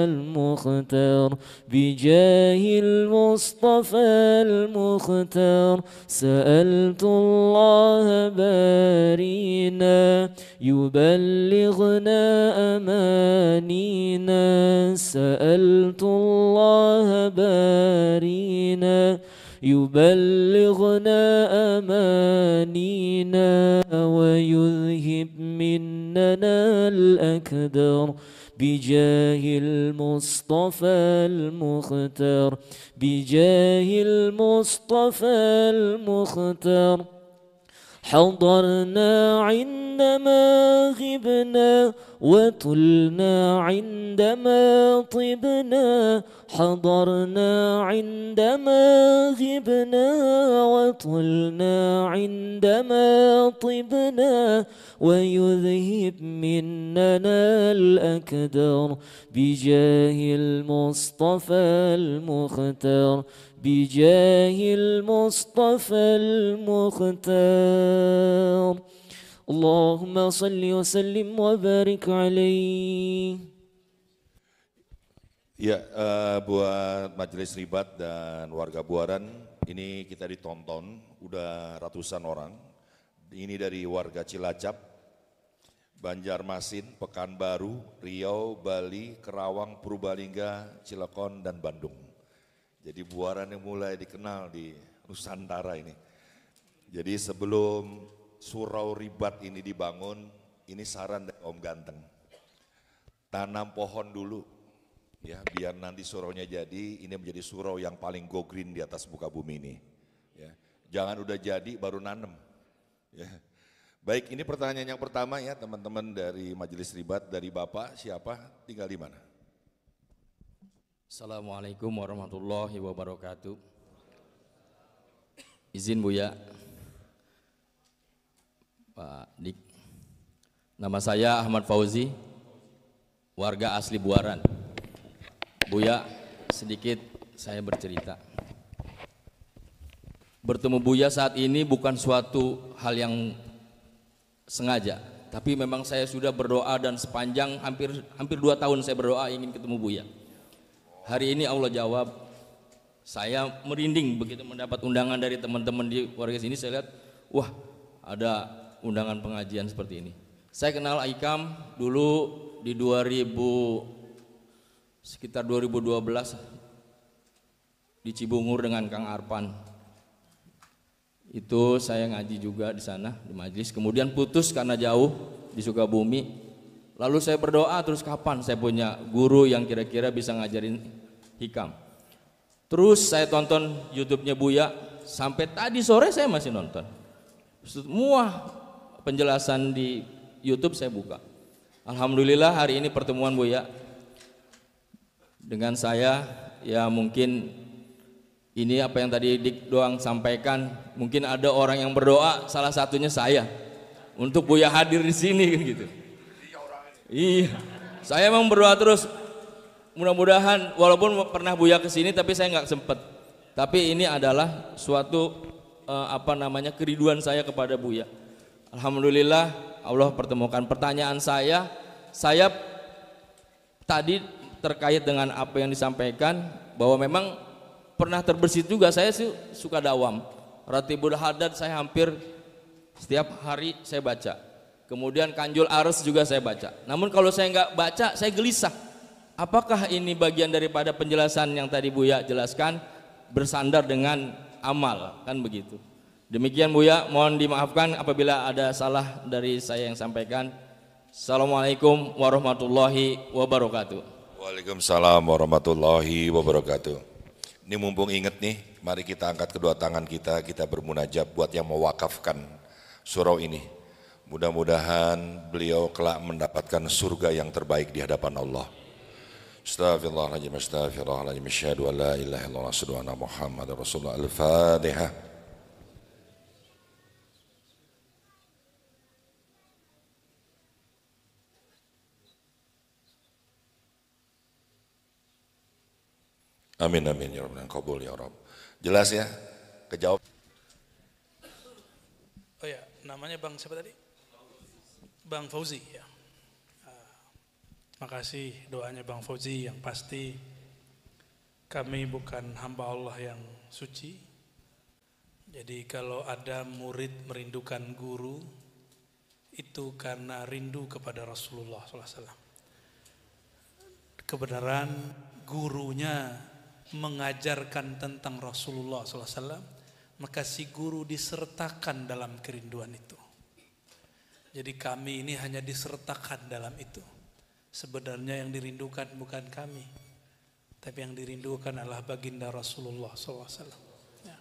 المختار بجاه المصطفى المختار سألت الله بارينا يبلغنا أمانينا سألت الله بارينا يبلغنا أمانينا ويذهب مننا الأكدار بجاه المصطفى المختار بجاه المصطفى المختار حضرنا عندما غبنا وطلنا عندما طبنا حضرنا عندما غبنا وطلنا عندما طبنا ويذهب مننا الأكدار بجاه المصطفى المختار بجاه المصطفى المختار اللهم صل وسلم وبارك عليه. Ya, buat Majelis Ribat dan warga Buaran, ini kita ditonton udah ratusan orang. Ini dari warga Cilacap, Banjarmasin, Pekanbaru, Riau, Bali, Kerawang, Purbalingga, Cilegon, dan Bandung. Jadi Buaran yang mulai dikenal di Nusantara ini. Jadi sebelum surau ribat ini dibangun, ini saran dari Om Ganteng. Tanam pohon dulu, ya biar nanti suraunya jadi, ini menjadi surau yang paling go green di atas muka bumi ini. Ya, jangan udah jadi baru nanam. Ya. Baik, ini pertanyaan yang pertama ya teman-teman dari Majelis Ribat, dari Bapak siapa, tinggal di mana? Assalamualaikum warahmatullahi wabarakatuh. Izin Buya, Pak Dik. Nama saya Ahmad Fauzi, warga asli Buaran. Buya, sedikit saya bercerita. Bertemu Buya saat ini bukan suatu hal yang sengaja, tapi memang saya sudah berdoa dan sepanjang hampir 2 tahun saya berdoa ingin ketemu Buya. Hari ini Allah jawab. Saya merinding begitu mendapat undangan dari teman-teman di warga sini. Saya lihat, wah ada undangan pengajian seperti ini. Saya kenal Aikam dulu di sekitar 2012 di Cibungur dengan Kang Arpan. Itu saya ngaji juga di sana di majelis. Kemudian putus karena jauh di Sukabumi. Lalu saya berdoa terus kapan saya punya guru yang kira-kira bisa ngajarin hikam. Terus saya tonton YouTube-nya Buya, sampai tadi sore saya masih nonton. Semua penjelasan di YouTube saya buka. Alhamdulillah hari ini pertemuan Buya dengan saya, ya mungkin ini apa yang tadi Dik Doang sampaikan, mungkin ada orang yang berdoa, salah satunya saya, untuk Buya hadir di sini kan gitu. Iya, saya memang berdoa terus. Mudah-mudahan walaupun pernah Buya ke sini tapi saya nggak sempet. Tapi ini adalah suatu keriduan saya kepada Buya. Alhamdulillah Allah pertemukan. Pertanyaan saya tadi terkait dengan apa yang disampaikan bahwa memang pernah terbersit juga. Saya sih suka dawam. Ratibul Haddad saya hampir setiap hari saya baca. Kemudian Kanjul Ares juga saya baca. Namun kalau saya nggak baca, saya gelisah. Apakah ini bagian daripada penjelasan yang tadi Buya jelaskan bersandar dengan amal, kan begitu. Demikian Buya, mohon dimaafkan apabila ada salah dari saya yang sampaikan. Assalamualaikum warahmatullahi wabarakatuh. Waalaikumsalam warahmatullahi wabarakatuh. Ini mumpung ingat nih, mari kita angkat kedua tangan kita bermunajat buat yang mewakafkan surau ini. Mudah-mudahan beliau kelak mendapatkan surga yang terbaik di hadapan Allah. Astaghfirullahaladzim, astaghfirullahaladzim, asyhadu an la ilaha illallah, asyhadu anna Muhammadar Rasulullah. Al-Fatihah. Amin amin ya rabbal alamin, qabul ya rabb. Jelas ya? Kejawab. Oh ya, namanya Bang siapa tadi? Bang Fauzi ya. Makasih doanya Bang Fauzi, yang pasti kami bukan hamba Allah yang suci. Jadi kalau ada murid merindukan guru, itu karena rindu kepada Rasulullah SAW. Kebenaran gurunya mengajarkan tentang Rasulullah SAW, maka si guru disertakan dalam kerinduan itu. Jadi kami ini hanya disertakan dalam itu. Sebenarnya yang dirindukan bukan kami, tapi yang dirindukan adalah baginda Rasulullah SAW. Ya.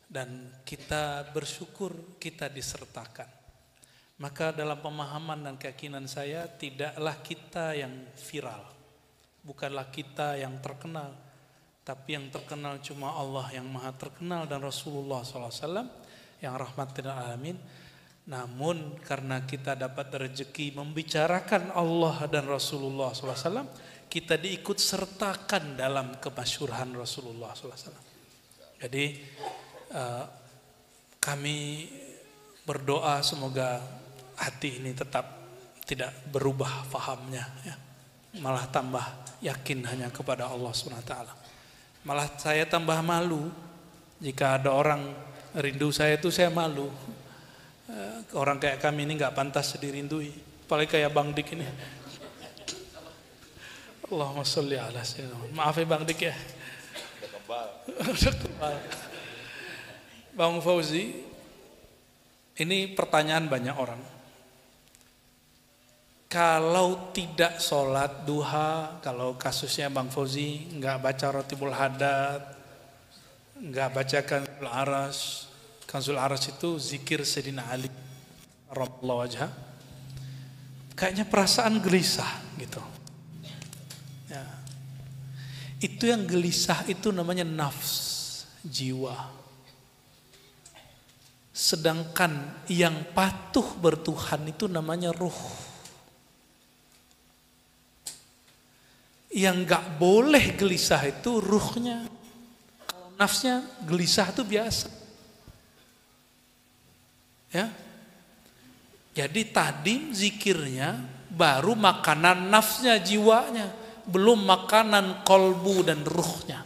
Dan kita bersyukur kita disertakan. Maka dalam pemahaman dan keyakinan saya, tidaklah kita yang viral, bukanlah kita yang terkenal, tapi yang terkenal cuma Allah yang maha terkenal dan Rasulullah SAW yang rahmatan lil alamin. Namun karena kita dapat rezeki membicarakan Allah dan Rasulullah SAW, kita diikut sertakan dalam kemasyhuran Rasulullah SAW. Jadi kami berdoa semoga hati ini tetap tidak berubah fahamnya, ya. Malah tambah yakin hanya kepada Allah SWT. Malah saya tambah malu jika ada orang rindu saya itu, saya malu. Orang kayak kami ini nggak pantas dirindui, apalagi kayak Bang Dik ini. Allahumma sholli ala sayyidina. Maaf ya Bang Dik ya. Udah kebal. Bang Fauzi, ini pertanyaan banyak orang. Kalau tidak sholat duha, kalau kasusnya Bang Fauzi nggak baca Ratibul Haddad, nggak baca Kanzul Aras. Kanzul Aras itu zikir Sayyidina Ali radhiyallahu wajha. Kayaknya perasaan gelisah gitu. Ya. Itu yang gelisah itu namanya nafs, jiwa. Sedangkan yang patuh bertuhan itu namanya ruh. Yang gak boleh gelisah itu ruhnya. Kalau nafsnya gelisah itu biasa. Ya, jadi tadi zikirnya baru makanan nafsnya, jiwanya, belum makanan kolbu dan ruhnya.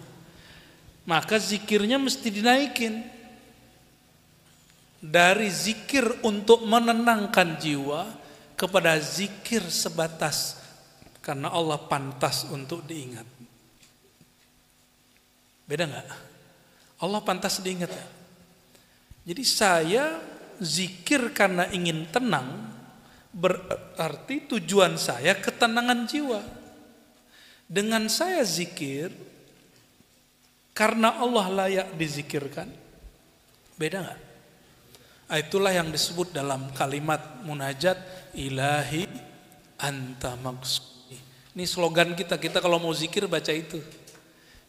Maka zikirnya mesti dinaikin dari zikir untuk menenangkan jiwa kepada zikir sebatas karena Allah pantas untuk diingat. Beda nggak? Allah pantas diingat ya. Jadi saya zikir karena ingin tenang, berarti tujuan saya ketenangan jiwa. Dengan saya zikir karena Allah layak dizikirkan, Beda nggak? Itulah yang disebut dalam kalimat munajat, ilahi anta maksudi. Ini slogan kita kalau mau zikir baca itu.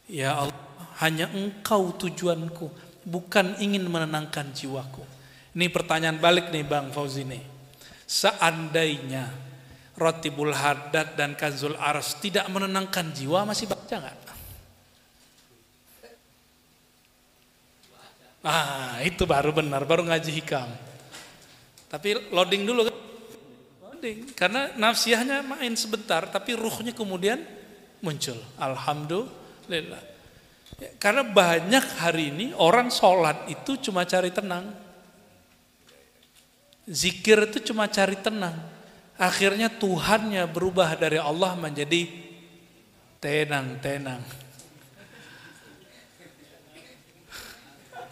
Ya Allah, hanya engkau tujuanku, bukan ingin menenangkan jiwaku. Ini pertanyaan balik nih Bang Fauzi nih. Seandainya Rotibul Haddad dan Kanzul Aras tidak menenangkan jiwa, masih baca nggak? Itu baru benar, baru ngaji hikam. Tapi loading dulu kan? Loading, karena nafsiyahnya main sebentar, tapi ruhnya kemudian muncul. Alhamdulillah. Ya, karena banyak hari ini orang sholat itu cuma cari tenang. Zikir itu cuma cari tenang. Akhirnya Tuhannya berubah dari Allah menjadi tenang.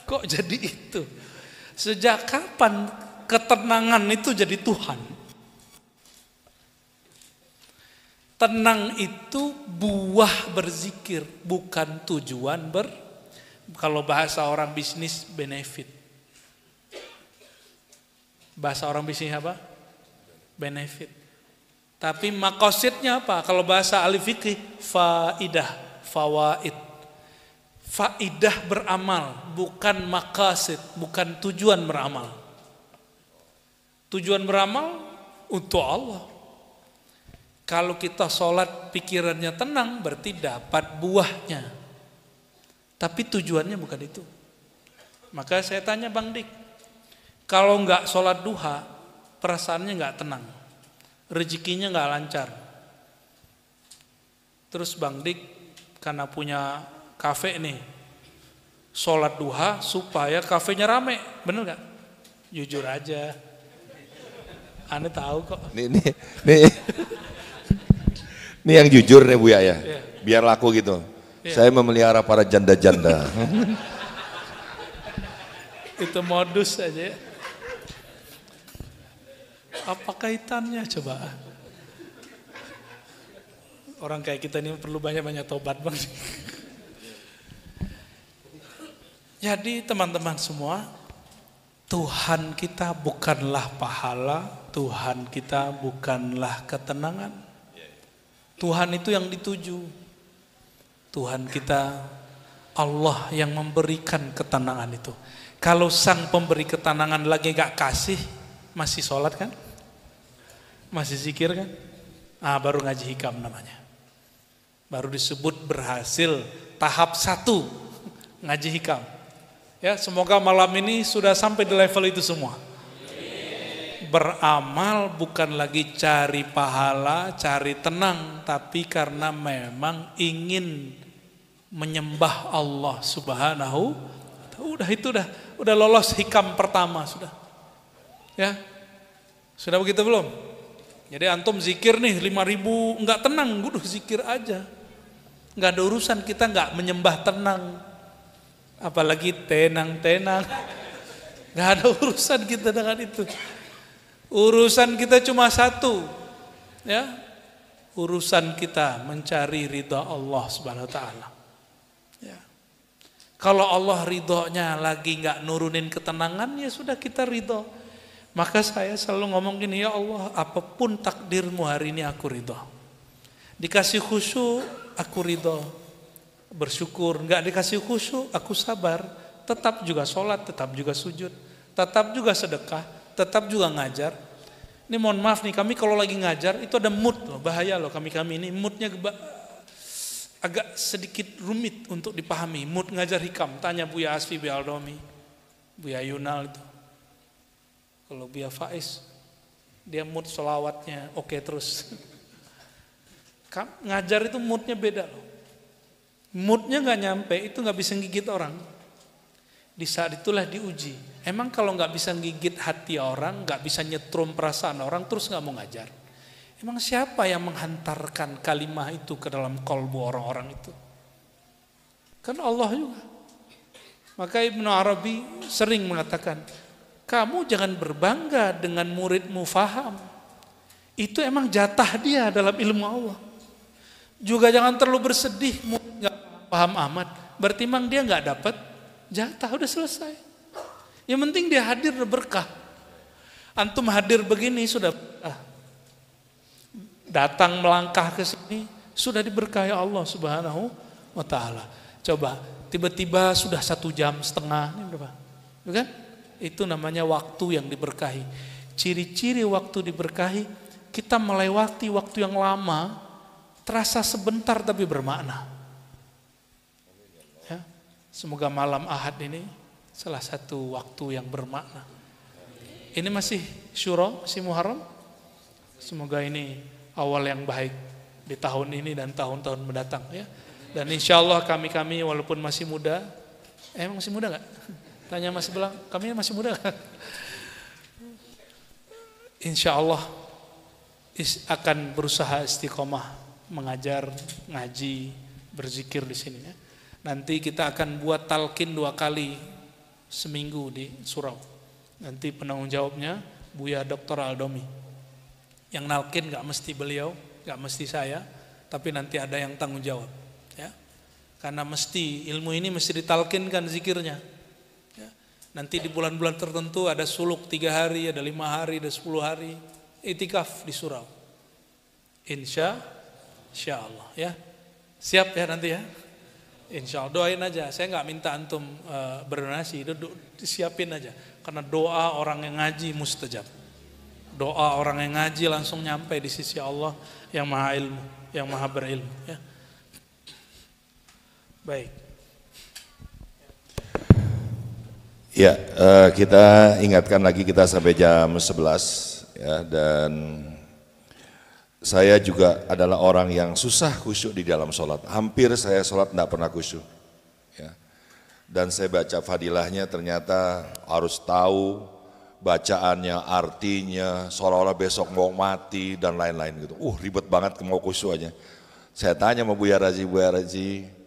Kok jadi itu? Sejak kapan ketenangan itu jadi Tuhan? Tenang itu buah berzikir, bukan tujuan kalau bahasa orang bisnis benefit. Bahasa orang bisnis apa? Benefit. Tapi makosidnya apa? Kalau bahasa ahli fikih, faidah, fawaid. Faidah beramal, bukan maqasid, bukan tujuan beramal. Tujuan beramal untuk Allah. Kalau kita sholat pikirannya tenang, berarti dapat buahnya. Tapi tujuannya bukan itu. Maka saya tanya Bang Dik, kalau nggak sholat duha, perasaannya nggak tenang, rezekinya nggak lancar. Terus Bang Dik karena punya kafe nih, sholat duha supaya kafenya rame, bener nggak? Jujur aja, Ane tahu kok. Ini yang jujur nih Buya ya, biar laku gitu. Saya memelihara para janda-janda. Itu modus aja. Apa kaitannya coba? Orang kayak kita ini perlu banyak-banyak tobat Bang. Jadi teman-teman semua, Tuhan kita bukanlah pahala, Tuhan kita bukanlah ketenangan. Tuhan itu yang dituju. Tuhan kita Allah yang memberikan ketenangan itu. Kalau sang pemberi ketenangan lagi gak kasih, masih sholat kan? Masih zikir kan? Baru ngaji hikam namanya. Baru disebut berhasil tahap 1 ngaji hikam. Ya, semoga malam ini sudah sampai di level itu semua. Beramal bukan lagi cari pahala, cari tenang, tapi karena memang ingin menyembah Allah Subhanahu. Udah lolos hikam pertama sudah. Ya. Sudah begitu belum? Jadi antum zikir nih 5.000 enggak tenang, udah zikir aja. Enggak ada urusan, kita enggak menyembah tenang. Apalagi tenang. Enggak ada urusan kita dengan itu. Urusan kita cuma satu, ya, urusan kita mencari ridha Allah Subhanahu Wa Taala. Ya. Kalau Allah ridhonya lagi nggak nurunin ketenangan, ya sudah kita ridho. Maka saya selalu ngomong gini, ya Allah, apapun takdirmu hari ini aku ridho. Dikasih khusyuk, aku ridho. Bersyukur, nggak dikasih khusyuk, aku sabar. Tetap juga sholat, tetap juga sujud, tetap juga sedekah, tetap juga ngajar. Ini mohon maaf nih, kami kalau lagi ngajar itu ada mood loh, bahaya loh kami ini moodnya agak sedikit rumit untuk dipahami. Mood ngajar hikam, tanya Buya Asfi, Buya Aldomi, Buya Yunal itu. Kalau Buya Faiz, dia mood sholawatnya oke terus. Ngajar itu moodnya beda loh. Moodnya nggak nyampe, itu nggak bisa gigit orang. Di saat itulah diuji. Emang kalau nggak bisa gigit hati orang, nggak bisa nyetrum perasaan orang, terus nggak mau ngajar. Emang siapa yang menghantarkan kalimah itu ke dalam kolbu orang-orang itu? Kan Allah juga. Maka Ibnu Arabi sering mengatakan, kamu jangan berbangga dengan muridmu faham. Itu emang jatah dia dalam ilmu Allah. Juga jangan terlalu bersedih, nggak paham amat. Berarti emang dia nggak dapat jatah, udah selesai. Yang penting dia hadir berkah. Antum hadir begini sudah datang melangkah ke sini sudah diberkahi Allah Subhanahu wa taala. Coba tiba-tiba sudah 1 jam setengah, ini berapa? Bukan? Itu namanya waktu yang diberkahi. Ciri-ciri waktu diberkahi, kita melewati waktu yang lama, terasa sebentar tapi bermakna. Ya, semoga malam Ahad ini salah satu waktu yang bermakna. Ini masih Syuro, masih Muharram. Semoga ini awal yang baik di tahun ini dan tahun-tahun mendatang ya. Dan insya Allah kami walaupun masih muda, emang masih muda nggak? Tanya Mas Belang, kami masih muda nggak? Insya Allah akan berusaha istiqomah mengajar, ngaji, berzikir di sini ya. Nanti kita akan buat talqin 2 kali seminggu di surau. Nanti penanggung jawabnya Buya Dr. Aldomi. Yang nalkin gak mesti beliau, gak mesti saya, tapi nanti ada yang tanggung jawab ya. Karena mesti ilmu ini mesti ditalkinkan zikirnya ya. Nanti di bulan-bulan tertentu ada suluk 3 hari, ada 5 hari, ada 10 hari itikaf di surau. Insya Allah ya. Siap ya nanti ya. Insya Allah doain aja. Saya nggak minta antum berdonasi, siapin aja. Karena doa orang yang ngaji mustajab. Doa orang yang ngaji langsung nyampe di sisi Allah yang maha ilmu, yang maha berilmu. Ya. Baik. Ya, kita ingatkan lagi kita sampai jam 11 ya, dan saya juga adalah orang yang susah khusyuk di dalam sholat. Hampir saya sholat tidak pernah khusyuk. Ya. Dan saya baca fadilahnya ternyata harus tahu bacaannya, artinya, seolah-olah besok mau mati dan lain-lain gitu. Ribet banget mau khusyuk aja. Saya tanya sama Buya Razi,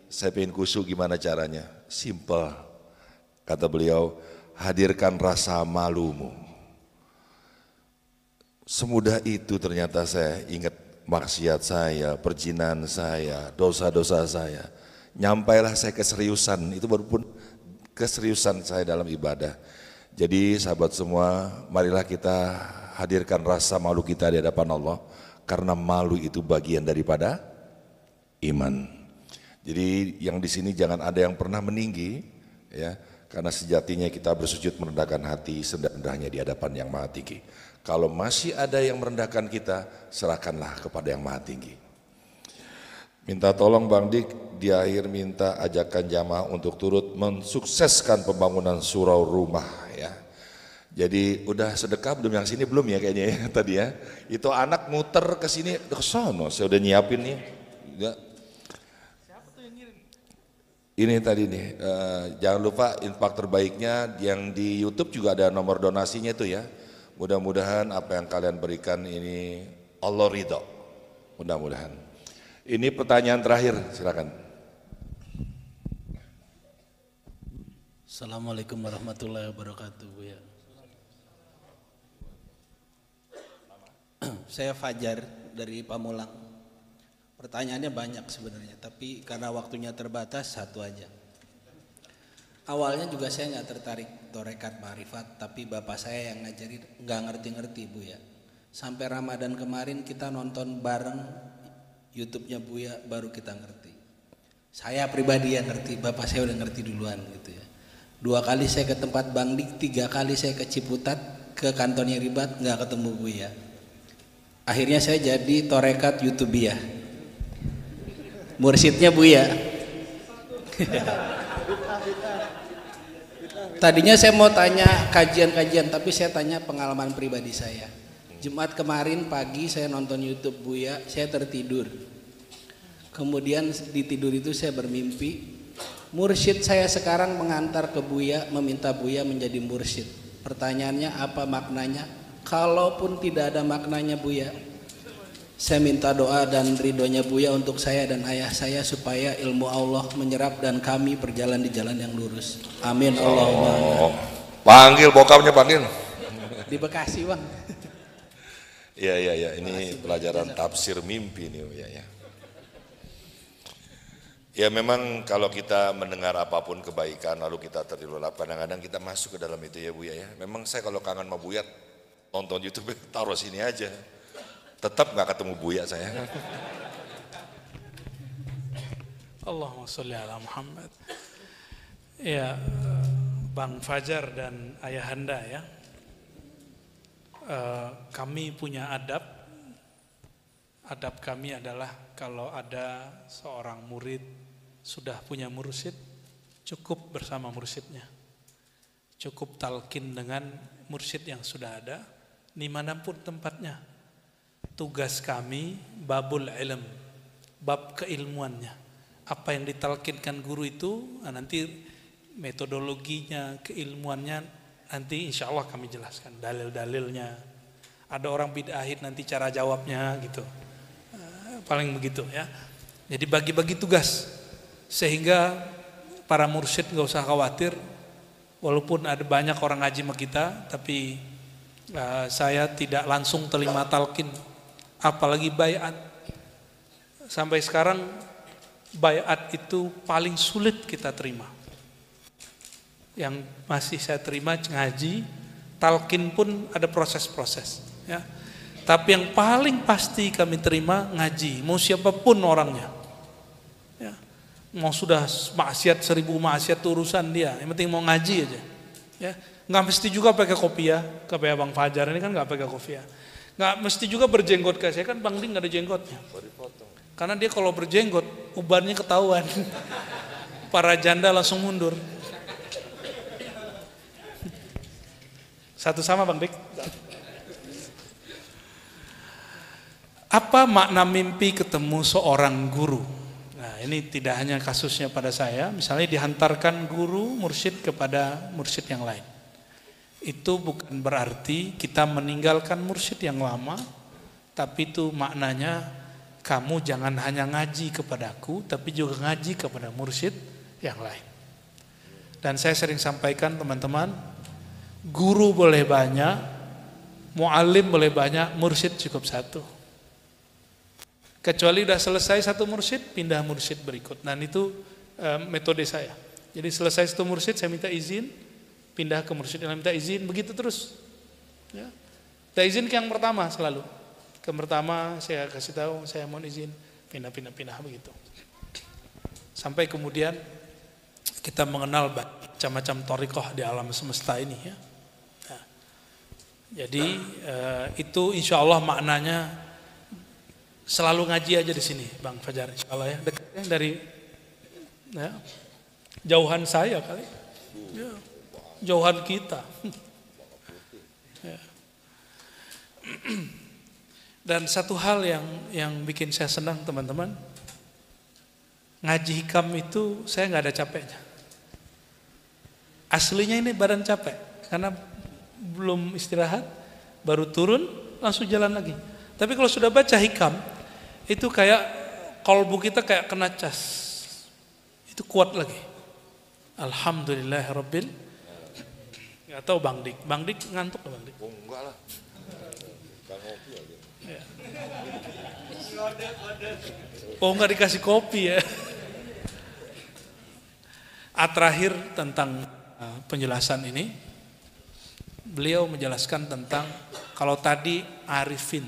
saya pengen khusyuk gimana caranya? Simple, kata beliau, hadirkan rasa malumu. Semudah itu ternyata saya ingat maksiat saya, perjinan saya, dosa-dosa saya. Nyampailah saya keseriusan, itu baru pun keseriusan saya dalam ibadah. Jadi sahabat semua, marilah kita hadirkan rasa malu kita di hadapan Allah. Karena malu itu bagian daripada iman. Jadi yang di sini jangan ada yang pernah meninggi, ya, karena sejatinya kita bersujud merendahkan hati serendah-rendahnya di hadapan yang maha tinggi. Kalau masih ada yang merendahkan kita, serahkanlah kepada yang maha tinggi. Minta tolong Bang Dik, di akhir minta ajakan jamaah untuk turut mensukseskan pembangunan surau rumah ya. Jadi udah sedekah belum, yang sini belum ya kayaknya ya tadi ya. Itu anak muter ke sini, ke sono, saya udah nyiapin nih. Ya. Ini tadi nih, jangan lupa infak terbaiknya yang di YouTube juga ada nomor donasinya itu ya. Mudah-mudahan apa yang kalian berikan ini Allah ridho. Mudah-mudahan. Ini pertanyaan terakhir, silakan. Assalamualaikum warahmatullahi wabarakatuh, Buya. Saya Fajar dari Pamulang. Pertanyaannya banyak sebenarnya, tapi karena waktunya terbatas satu aja. Awalnya juga saya nggak tertarik torekat ma'rifat, tapi bapak saya yang ngajarin nggak ngerti-ngerti Buya. Sampai Ramadan kemarin kita nonton bareng YouTube-nya Buya, baru kita ngerti. Saya pribadi yang ngerti, bapak saya udah ngerti duluan gitu ya. 2 kali saya ke tempat Bang Dik, 3 kali saya ke Ciputat, ke kantornya Ribat, nggak ketemu Buya. Akhirnya saya jadi torekat YouTubiah. Mursyidnya Buya. Tadinya saya mau tanya kajian-kajian, tapi saya tanya pengalaman pribadi saya. Jumat kemarin pagi saya nonton YouTube Buya, saya tertidur. Kemudian di tidur itu saya bermimpi, mursyid saya sekarang mengantar ke Buya, meminta Buya menjadi mursyid. Pertanyaannya apa maknanya? Kalaupun tidak ada maknanya Buya, saya minta doa dan ridhonya Buya untuk saya dan ayah saya supaya ilmu Allah menyerap dan kami berjalan di jalan yang lurus. Amin Allahumma. Panggil bokapnya, panggil. Di Bekasi Bang. Iya, ini pelajaran tafsir mimpi nih ya. Ya memang kalau kita mendengar apapun kebaikan lalu kita terlelap, kadang-kadang kita masuk ke dalam itu ya Buya ya. Memang saya kalau kangen sama Buya nonton YouTube taruh sini aja. Tetap nggak ketemu Buya saya. Allahumma sholli ala Muhammad. Ya, Bang Fajar dan Ayahanda ya. Kami punya adab. Adab kami adalah kalau ada seorang murid sudah punya mursyid, cukup bersama mursyidnya. Cukup talqin dengan mursyid yang sudah ada, dimanapun tempatnya. Tugas kami babul ilm, bab keilmuannya. Apa yang ditalkinkan guru itu, nanti metodologinya, keilmuannya, nanti insya Allah kami jelaskan. Dalil-dalilnya, ada orang bid'ahin nanti cara jawabnya gitu. Paling begitu ya. Jadi bagi-bagi tugas. Sehingga para mursyid gak usah khawatir. Walaupun ada banyak orang ngaji sama kita, tapi saya tidak langsung terima talqin. Apalagi baiat. Sampai sekarang baiat itu paling sulit kita terima. Yang masih saya terima ngaji, talqin pun ada proses-proses ya. Tapi yang paling pasti kami terima ngaji, mau siapapun orangnya ya. Mau sudah maksiat 1000 maksiat urusan dia, yang penting mau ngaji aja ya. Nggak mesti juga pakai kopiah, kayak Bang Fajar ini kan nggak pakai kopiah. Nggak mesti juga berjenggot kayak saya, kan Bang Ding nggak ada jenggotnya. Karena dia kalau berjenggot ubannya ketahuan. Para janda langsung mundur. Satu sama Bang Dik. Apa makna mimpi ketemu seorang guru? Nah, ini tidak hanya kasusnya pada saya, misalnya dihantarkan guru mursyid kepada mursyid yang lain. Itu bukan berarti kita meninggalkan mursyid yang lama, tapi itu maknanya kamu jangan hanya ngaji kepadaku, tapi juga ngaji kepada mursyid yang lain. Dan saya sering sampaikan teman-teman, guru boleh banyak, mu'alim boleh banyak, mursyid cukup satu. Kecuali udah selesai satu mursyid, pindah mursyid berikut. Dan itu metode saya. Jadi selesai satu mursyid, saya minta izin, pindah ke mursyid yang minta izin, begitu terus. Ya. Minta izin ke yang pertama selalu. Ke pertama saya kasih tahu, saya mohon izin, pindah begitu. Sampai kemudian kita mengenal macam-macam thariqah di alam semesta ini ya. Nah, jadi itu insya Allah maknanya selalu ngaji aja di sini, Bang Fajar, insya Allah ya, dekatnya dari ya, jauhan saya kali, ya, jauhan kita. Ya. Dan satu hal yang bikin saya senang teman-teman, ngaji hikam itu saya nggak ada capeknya. Aslinya ini badan capek, karena belum istirahat, baru turun langsung jalan lagi. Tapi kalau sudah baca hikam, itu kayak kolbu kita kayak kena cas, itu kuat lagi. Alhamdulillahirabbil. Nggak tahu Bang Dik ngantuk Bang Dik? Oh enggak lah. Bang kopi aja. Ya. Oh nggak dikasih kopi ya. Terakhir tentang penjelasan ini, beliau menjelaskan tentang kalau tadi arifin.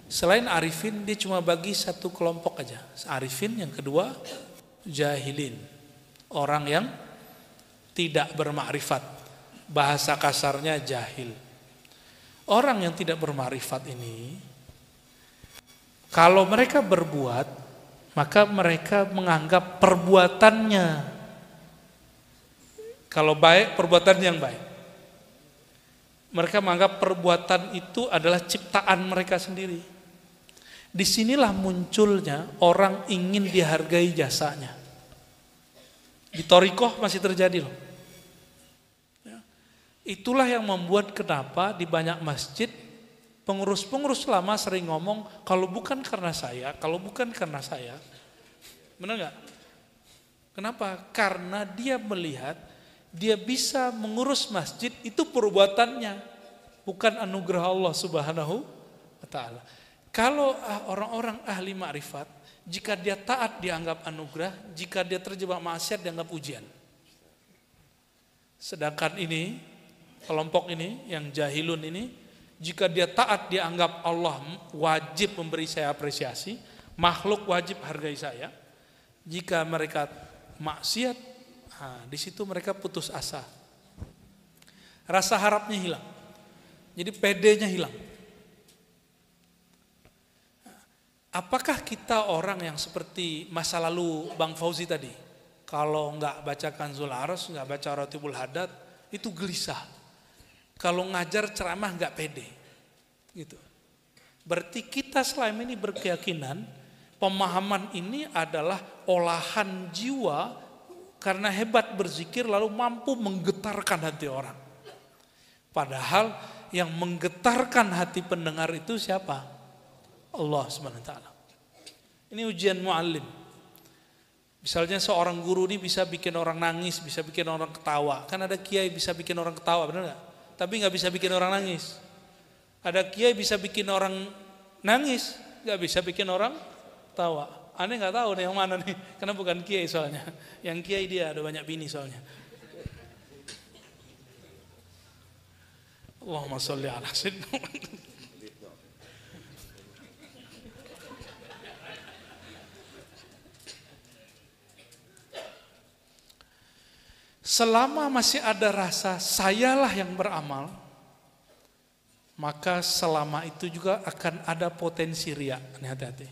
Selain arifin, dia cuma bagi satu kelompok aja. Arifin, yang kedua jahilin, orang yang tidak bermakrifat. Bahasa kasarnya jahil. Orang yang tidak bermakrifat ini, kalau mereka berbuat, maka mereka menganggap perbuatannya, kalau baik, perbuatan yang baik. Mereka menganggap perbuatan itu adalah ciptaan mereka sendiri. Disinilah munculnya orang ingin dihargai jasanya. Di thariqah masih terjadi loh. Ya. Itulah yang membuat kenapa di banyak masjid pengurus-pengurus lama sering ngomong, kalau bukan karena saya, benar nggak? Kenapa? Karena dia melihat dia bisa mengurus masjid itu perbuatannya, bukan anugerah Allah Subhanahu wa taala. Kalau orang-orang ahli makrifat, Jika dia taat dianggap anugerah, jika dia terjebak maksiat dianggap ujian. Sedangkan ini, kelompok ini yang jahilun ini, jika dia taat dianggap Allah wajib memberi saya apresiasi, makhluk wajib hargai saya. Jika mereka maksiat, di situ mereka putus asa. Rasa harapnya hilang. Jadi pedenya hilang. Apakah kita orang yang seperti masa lalu Bang Fauzi tadi? Kalau nggak baca Kanzul Aras, nggak baca Ratibul Hadad, itu gelisah. Kalau ngajar ceramah nggak pede. Gitu. Berarti kita selama ini berkeyakinan pemahaman ini adalah olahan jiwa karena hebat berzikir lalu mampu menggetarkan hati orang. Padahal yang menggetarkan hati pendengar itu siapa? Allah SWT. Ini ujian muallim. Misalnya seorang guru ini bisa bikin orang nangis, bisa bikin orang ketawa. Kan ada kiai bisa bikin orang ketawa, benar nggak? Tapi nggak bisa bikin orang nangis. Ada kiai bisa bikin orang nangis, nggak bisa bikin orang ketawa. Aneh nggak tahu nih yang mana nih, karena bukan kiai soalnya. Yang kiai dia ada banyak bini soalnya. Allahumma sholli ala sayyidina. Selama masih ada rasa sayalah yang beramal, maka selama itu juga akan ada potensi riya. Hati-hati.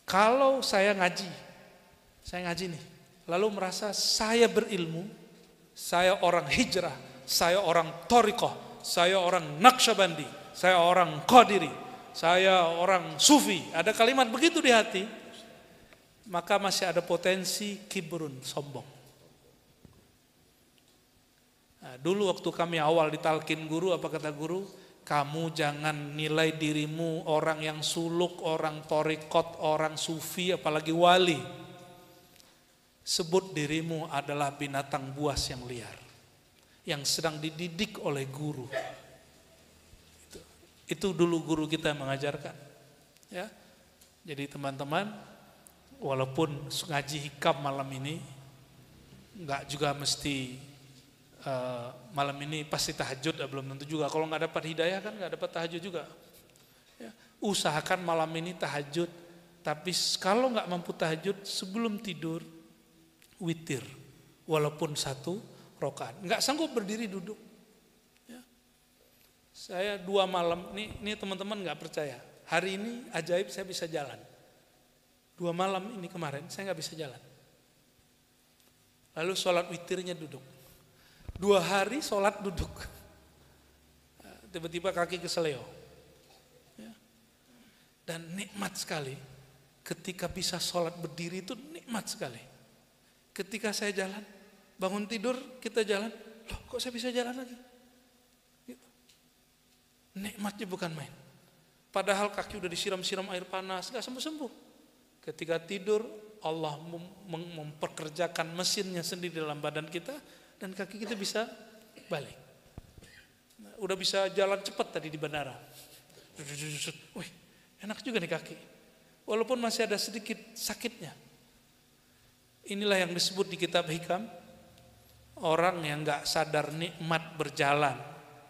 Kalau saya ngaji nih, lalu merasa saya berilmu, saya orang hijrah, saya orang thariqah, saya orang naqsyabandi, saya orang qadiri, saya orang sufi, ada kalimat begitu di hati, maka masih ada potensi kibrun, sombong. Nah, dulu waktu kami awal ditalkin guru, apa kata guru? Kamu jangan nilai dirimu orang yang suluk, orang thariqat, orang sufi, apalagi wali. Sebut dirimu adalah binatang buas yang liar, yang sedang dididik oleh guru. Itu dulu guru kita mengajarkan. Ya, jadi teman-teman, walaupun ngaji hikam malam ini, nggak juga mesti malam ini pasti tahajud, belum tentu juga. Kalau nggak dapat hidayah kan nggak dapat tahajud juga. Ya, usahakan malam ini tahajud, tapi kalau nggak mampu tahajud sebelum tidur witir, walaupun 1 rakaat. Nggak sanggup berdiri duduk. Ya. Saya 2 malam, ini teman-teman nggak percaya. Hari ini ajaib saya bisa jalan. 2 malam ini kemarin saya nggak bisa jalan. Lalu sholat witirnya duduk. 2 hari sholat duduk, tiba-tiba kaki keseleo, ya. Dan nikmat sekali ketika bisa sholat berdiri, itu nikmat sekali. Ketika saya jalan, bangun tidur kita jalan, loh kok saya bisa jalan lagi? Gitu. Nikmatnya bukan main. Padahal kaki udah disiram-siram air panas, gak sembuh-sembuh. Ketika tidur, Allah memperkerjakan mesinnya sendiri dalam badan kita, dan kaki kita bisa balik. Nah, udah bisa jalan cepat tadi di bandara. Wih, enak juga nih kaki. Walaupun masih ada sedikit sakitnya. Inilah yang disebut di kitab hikam, orang yang gak sadar nikmat berjalan,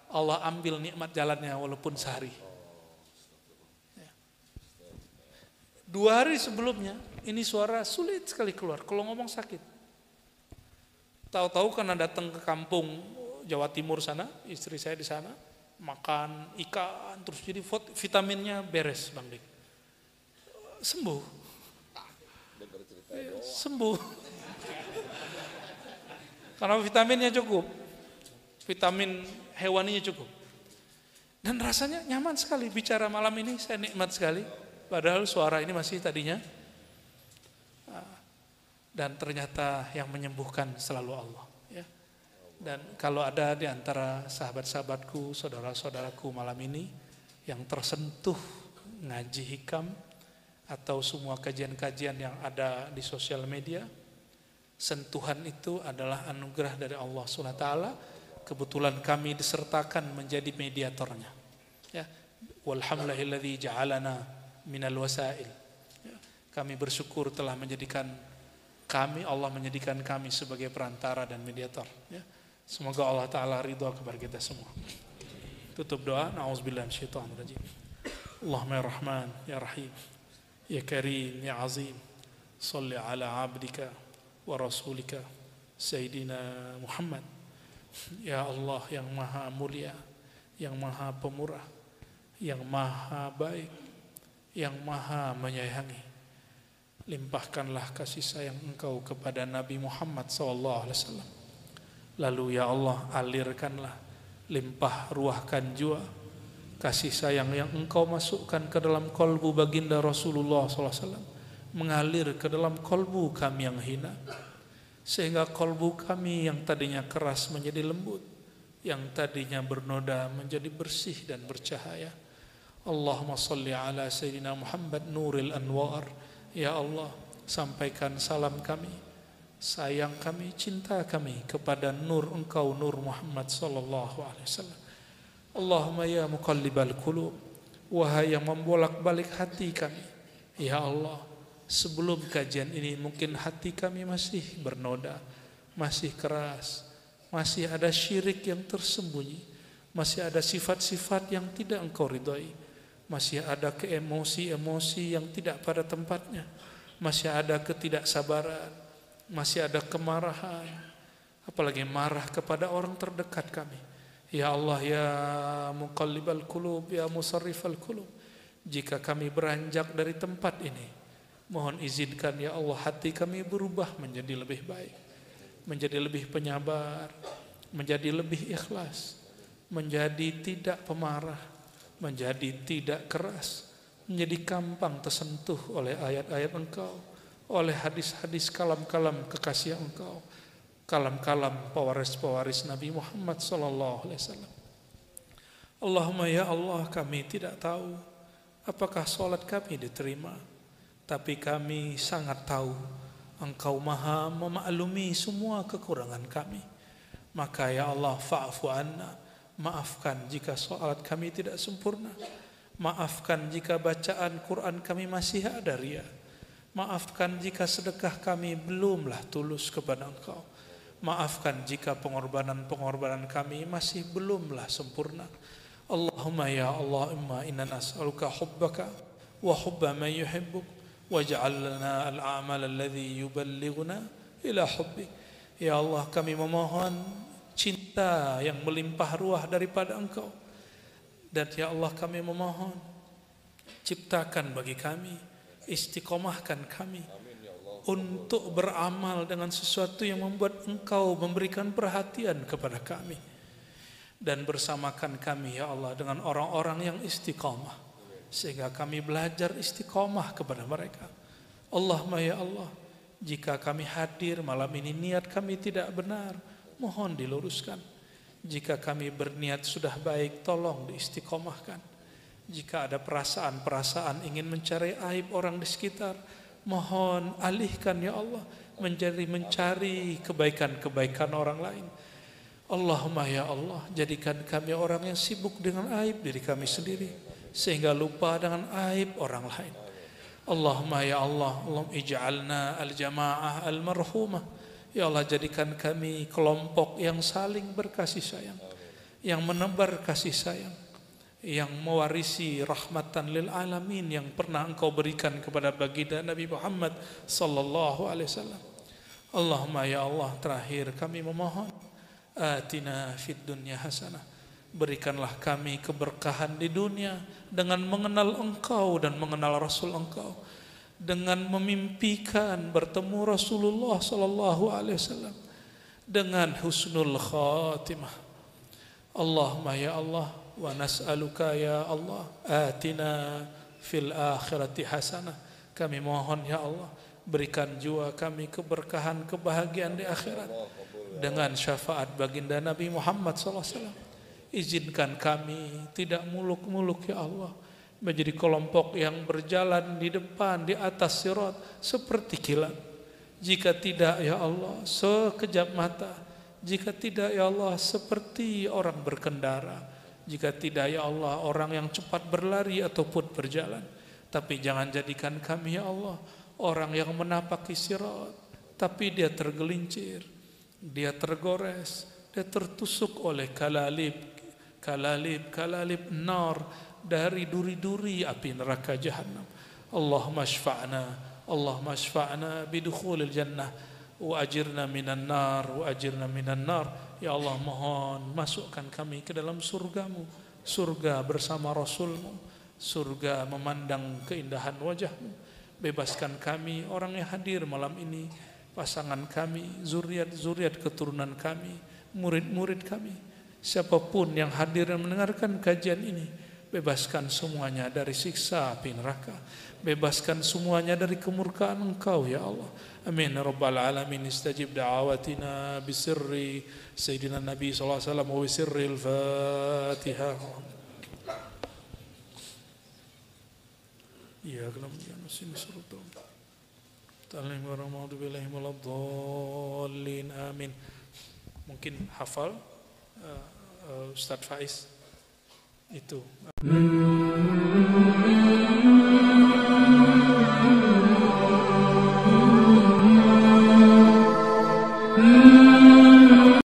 Allah ambil nikmat jalannya walaupun sehari. 2 hari sebelumnya, ini suara sulit sekali keluar, kalau ngomong sakit. Tahu-tahu karena datang ke kampung Jawa Timur sana, istri saya di sana, makan ikan, terus jadi vitaminnya beres, Bang Dik. Sembuh. Sembuh. Karena vitaminnya cukup. Vitamin hewaninya cukup. Dan rasanya nyaman sekali bicara malam ini, saya nikmat sekali. Padahal suara ini masih tadinya. Dan ternyata yang menyembuhkan selalu Allah. Ya. Dan kalau ada di antara sahabat-sahabatku, saudara-saudaraku malam ini yang tersentuh ngaji hikam atau semua kajian-kajian yang ada di sosial media, sentuhan itu adalah anugerah dari Allah SWT. Kebetulan kami disertakan menjadi mediatornya. Ya. Walhamdulillahilladzi ja'alana minal wasail. Kami bersyukur telah menjadikan kami, Allah menjadikan kami sebagai perantara dan mediator. Ya. Semoga Allah Ta'ala ridha kepada kita semua. Tutup doa. Na'udzubillah minasyaitonirrajim. Allahumma ya Rahman, ya Rahim, ya Karim, ya Azim. Salli ala abdika wa rasulika Sayyidina Muhammad. Ya Allah yang maha mulia, yang maha pemurah, yang maha baik, yang maha menyayangi. Limpahkanlah kasih sayang Engkau kepada Nabi Muhammad SAW. Lalu ya Allah, alirkanlah, limpah ruahkan jua kasih sayang yang Engkau masukkan ke dalam kolbu baginda Rasulullah SAW, mengalir ke dalam kolbu kami yang hina, sehingga kolbu kami yang tadinya keras menjadi lembut, yang tadinya bernoda menjadi bersih dan bercahaya. Allahumma salli ala Sayyidina Muhammad nuril anwar. Ya Allah, sampaikan salam kami, sayang kami, cinta kami kepada nur Engkau, Nur Muhammad sallallahu alaihi wasallam. Allahumma ya muqallibal qulub, wahai yang membolak-balik hati kami. Ya Allah, sebelum kajian ini mungkin hati kami masih bernoda, masih keras, masih ada syirik yang tersembunyi, masih ada sifat-sifat yang tidak Engkau ridhai, masih ada emosi-emosi yang tidak pada tempatnya, masih ada ketidaksabaran, masih ada kemarahan, apalagi marah kepada orang terdekat kami. Ya Allah, ya muqallibal qulub, ya musarrifal qulub, jika kami beranjak dari tempat ini, mohon izinkan ya Allah hati kami berubah menjadi lebih baik, menjadi lebih penyabar, menjadi lebih ikhlas, menjadi tidak pemarah, menjadi tidak keras, menjadi gampang tersentuh oleh ayat-ayat Engkau, oleh hadis-hadis kalam-kalam kekasih Engkau, kalam-kalam pewaris-pewaris Nabi Muhammad sallallahu alaihi wasallam. Allahumma ya Allah, kami tidak tahu apakah salat kami diterima, tapi kami sangat tahu Engkau maha memaklumi semua kekurangan kami. Maka ya Allah, fa'fu anna, maafkan jika salat kami tidak sempurna, maafkan jika bacaan Quran kami masih ada ria, maafkan jika sedekah kami belumlah tulus kepada Engkau, maafkan jika pengorbanan-pengorbanan kami masih belumlah sempurna. Allahumma ya Allah, inna nas'aluka hubbaka wa hubba man yuhibbuk waj'al lana al-a'mal alladhi yuballighuna ila hubbik. Ya Allah, kami memohon cinta yang melimpah ruah daripada Engkau. Dan ya Allah, kami memohon, ciptakan bagi kami, istiqomahkan kami untuk beramal dengan sesuatu yang membuat Engkau memberikan perhatian kepada kami. Dan bersamakan kami ya Allah dengan orang-orang yang istiqomah, sehingga kami belajar istiqomah kepada mereka. Allahumma ya Allah, jika kami hadir malam ini niat kami tidak benar, mohon diluruskan. Jika kami berniat sudah baik, tolong diistiqomahkan. Jika ada perasaan-perasaan ingin mencari aib orang di sekitar, mohon alihkan ya Allah menjadi mencari kebaikan-kebaikan orang lain. Allahumma ya Allah, jadikan kami orang yang sibuk dengan aib diri kami sendiri, sehingga lupa dengan aib orang lain. Allahumma ya Allah, Allahumma ij'alna al-jama'ah al-marhumah. Ya Allah, jadikan kami kelompok yang saling berkasih sayang, yang menebar kasih sayang, yang mewarisi rahmatan lil alamin yang pernah Engkau berikan kepada baginda Nabi Muhammad sallallahu alaihi wasallam. Allahumma ya Allah, terakhir kami memohon, atina fid dunya hasanah, berikanlah kami keberkahan di dunia dengan mengenal Engkau dan mengenal Rasul Engkau, dengan memimpikan bertemu Rasulullah sallallahu alaihi wasallam, dengan husnul khatimah. Allahumma ya Allah, wa nas'aluka ya Allah, atina fil akhirati hasanah. Kami mohon ya Allah, berikan jua kami keberkahan, kebahagiaan di akhirat dengan syafaat baginda Nabi Muhammad sallallahu alaihi wasallam. Izinkan kami tidak muluk-muluk ya Allah, menjadi kelompok yang berjalan di depan di atas sirat seperti kilat. Jika tidak ya Allah, sekejap mata. Jika tidak ya Allah, seperti orang berkendara. Jika tidak ya Allah, orang yang cepat berlari ataupun berjalan. Tapi jangan jadikan kami ya Allah orang yang menapaki sirat, tapi dia tergelincir, dia tergores, dia tertusuk oleh kalalib nar, dari duri-duri api neraka Jahannam. Allahumma syfa'na bidukhulil jannah wa ajirna minan nar. Ya Allah, mohon masukkan kami ke dalam surgamu, surga bersama Rasulmu, surga memandang keindahan wajahmu. Bebaskan kami, orang yang hadir malam ini, pasangan kami, zuriat keturunan kami, murid-murid kami, siapapun yang hadir dan mendengarkan kajian ini, bebaskan semuanya dari siksa api neraka, bebaskan semuanya dari kemurkaan Engkau ya Allah. Amin ya rabbal alamin. Istajib da'awatina bisirri sayyidina Nabi sallallahu alaihi wasallam wa bisirril Fatihah. Ya kalam ya nasin surutun talim wa ramadu billahi waladdallin. Amin. Mungkin hafal Ustaz Faiz itu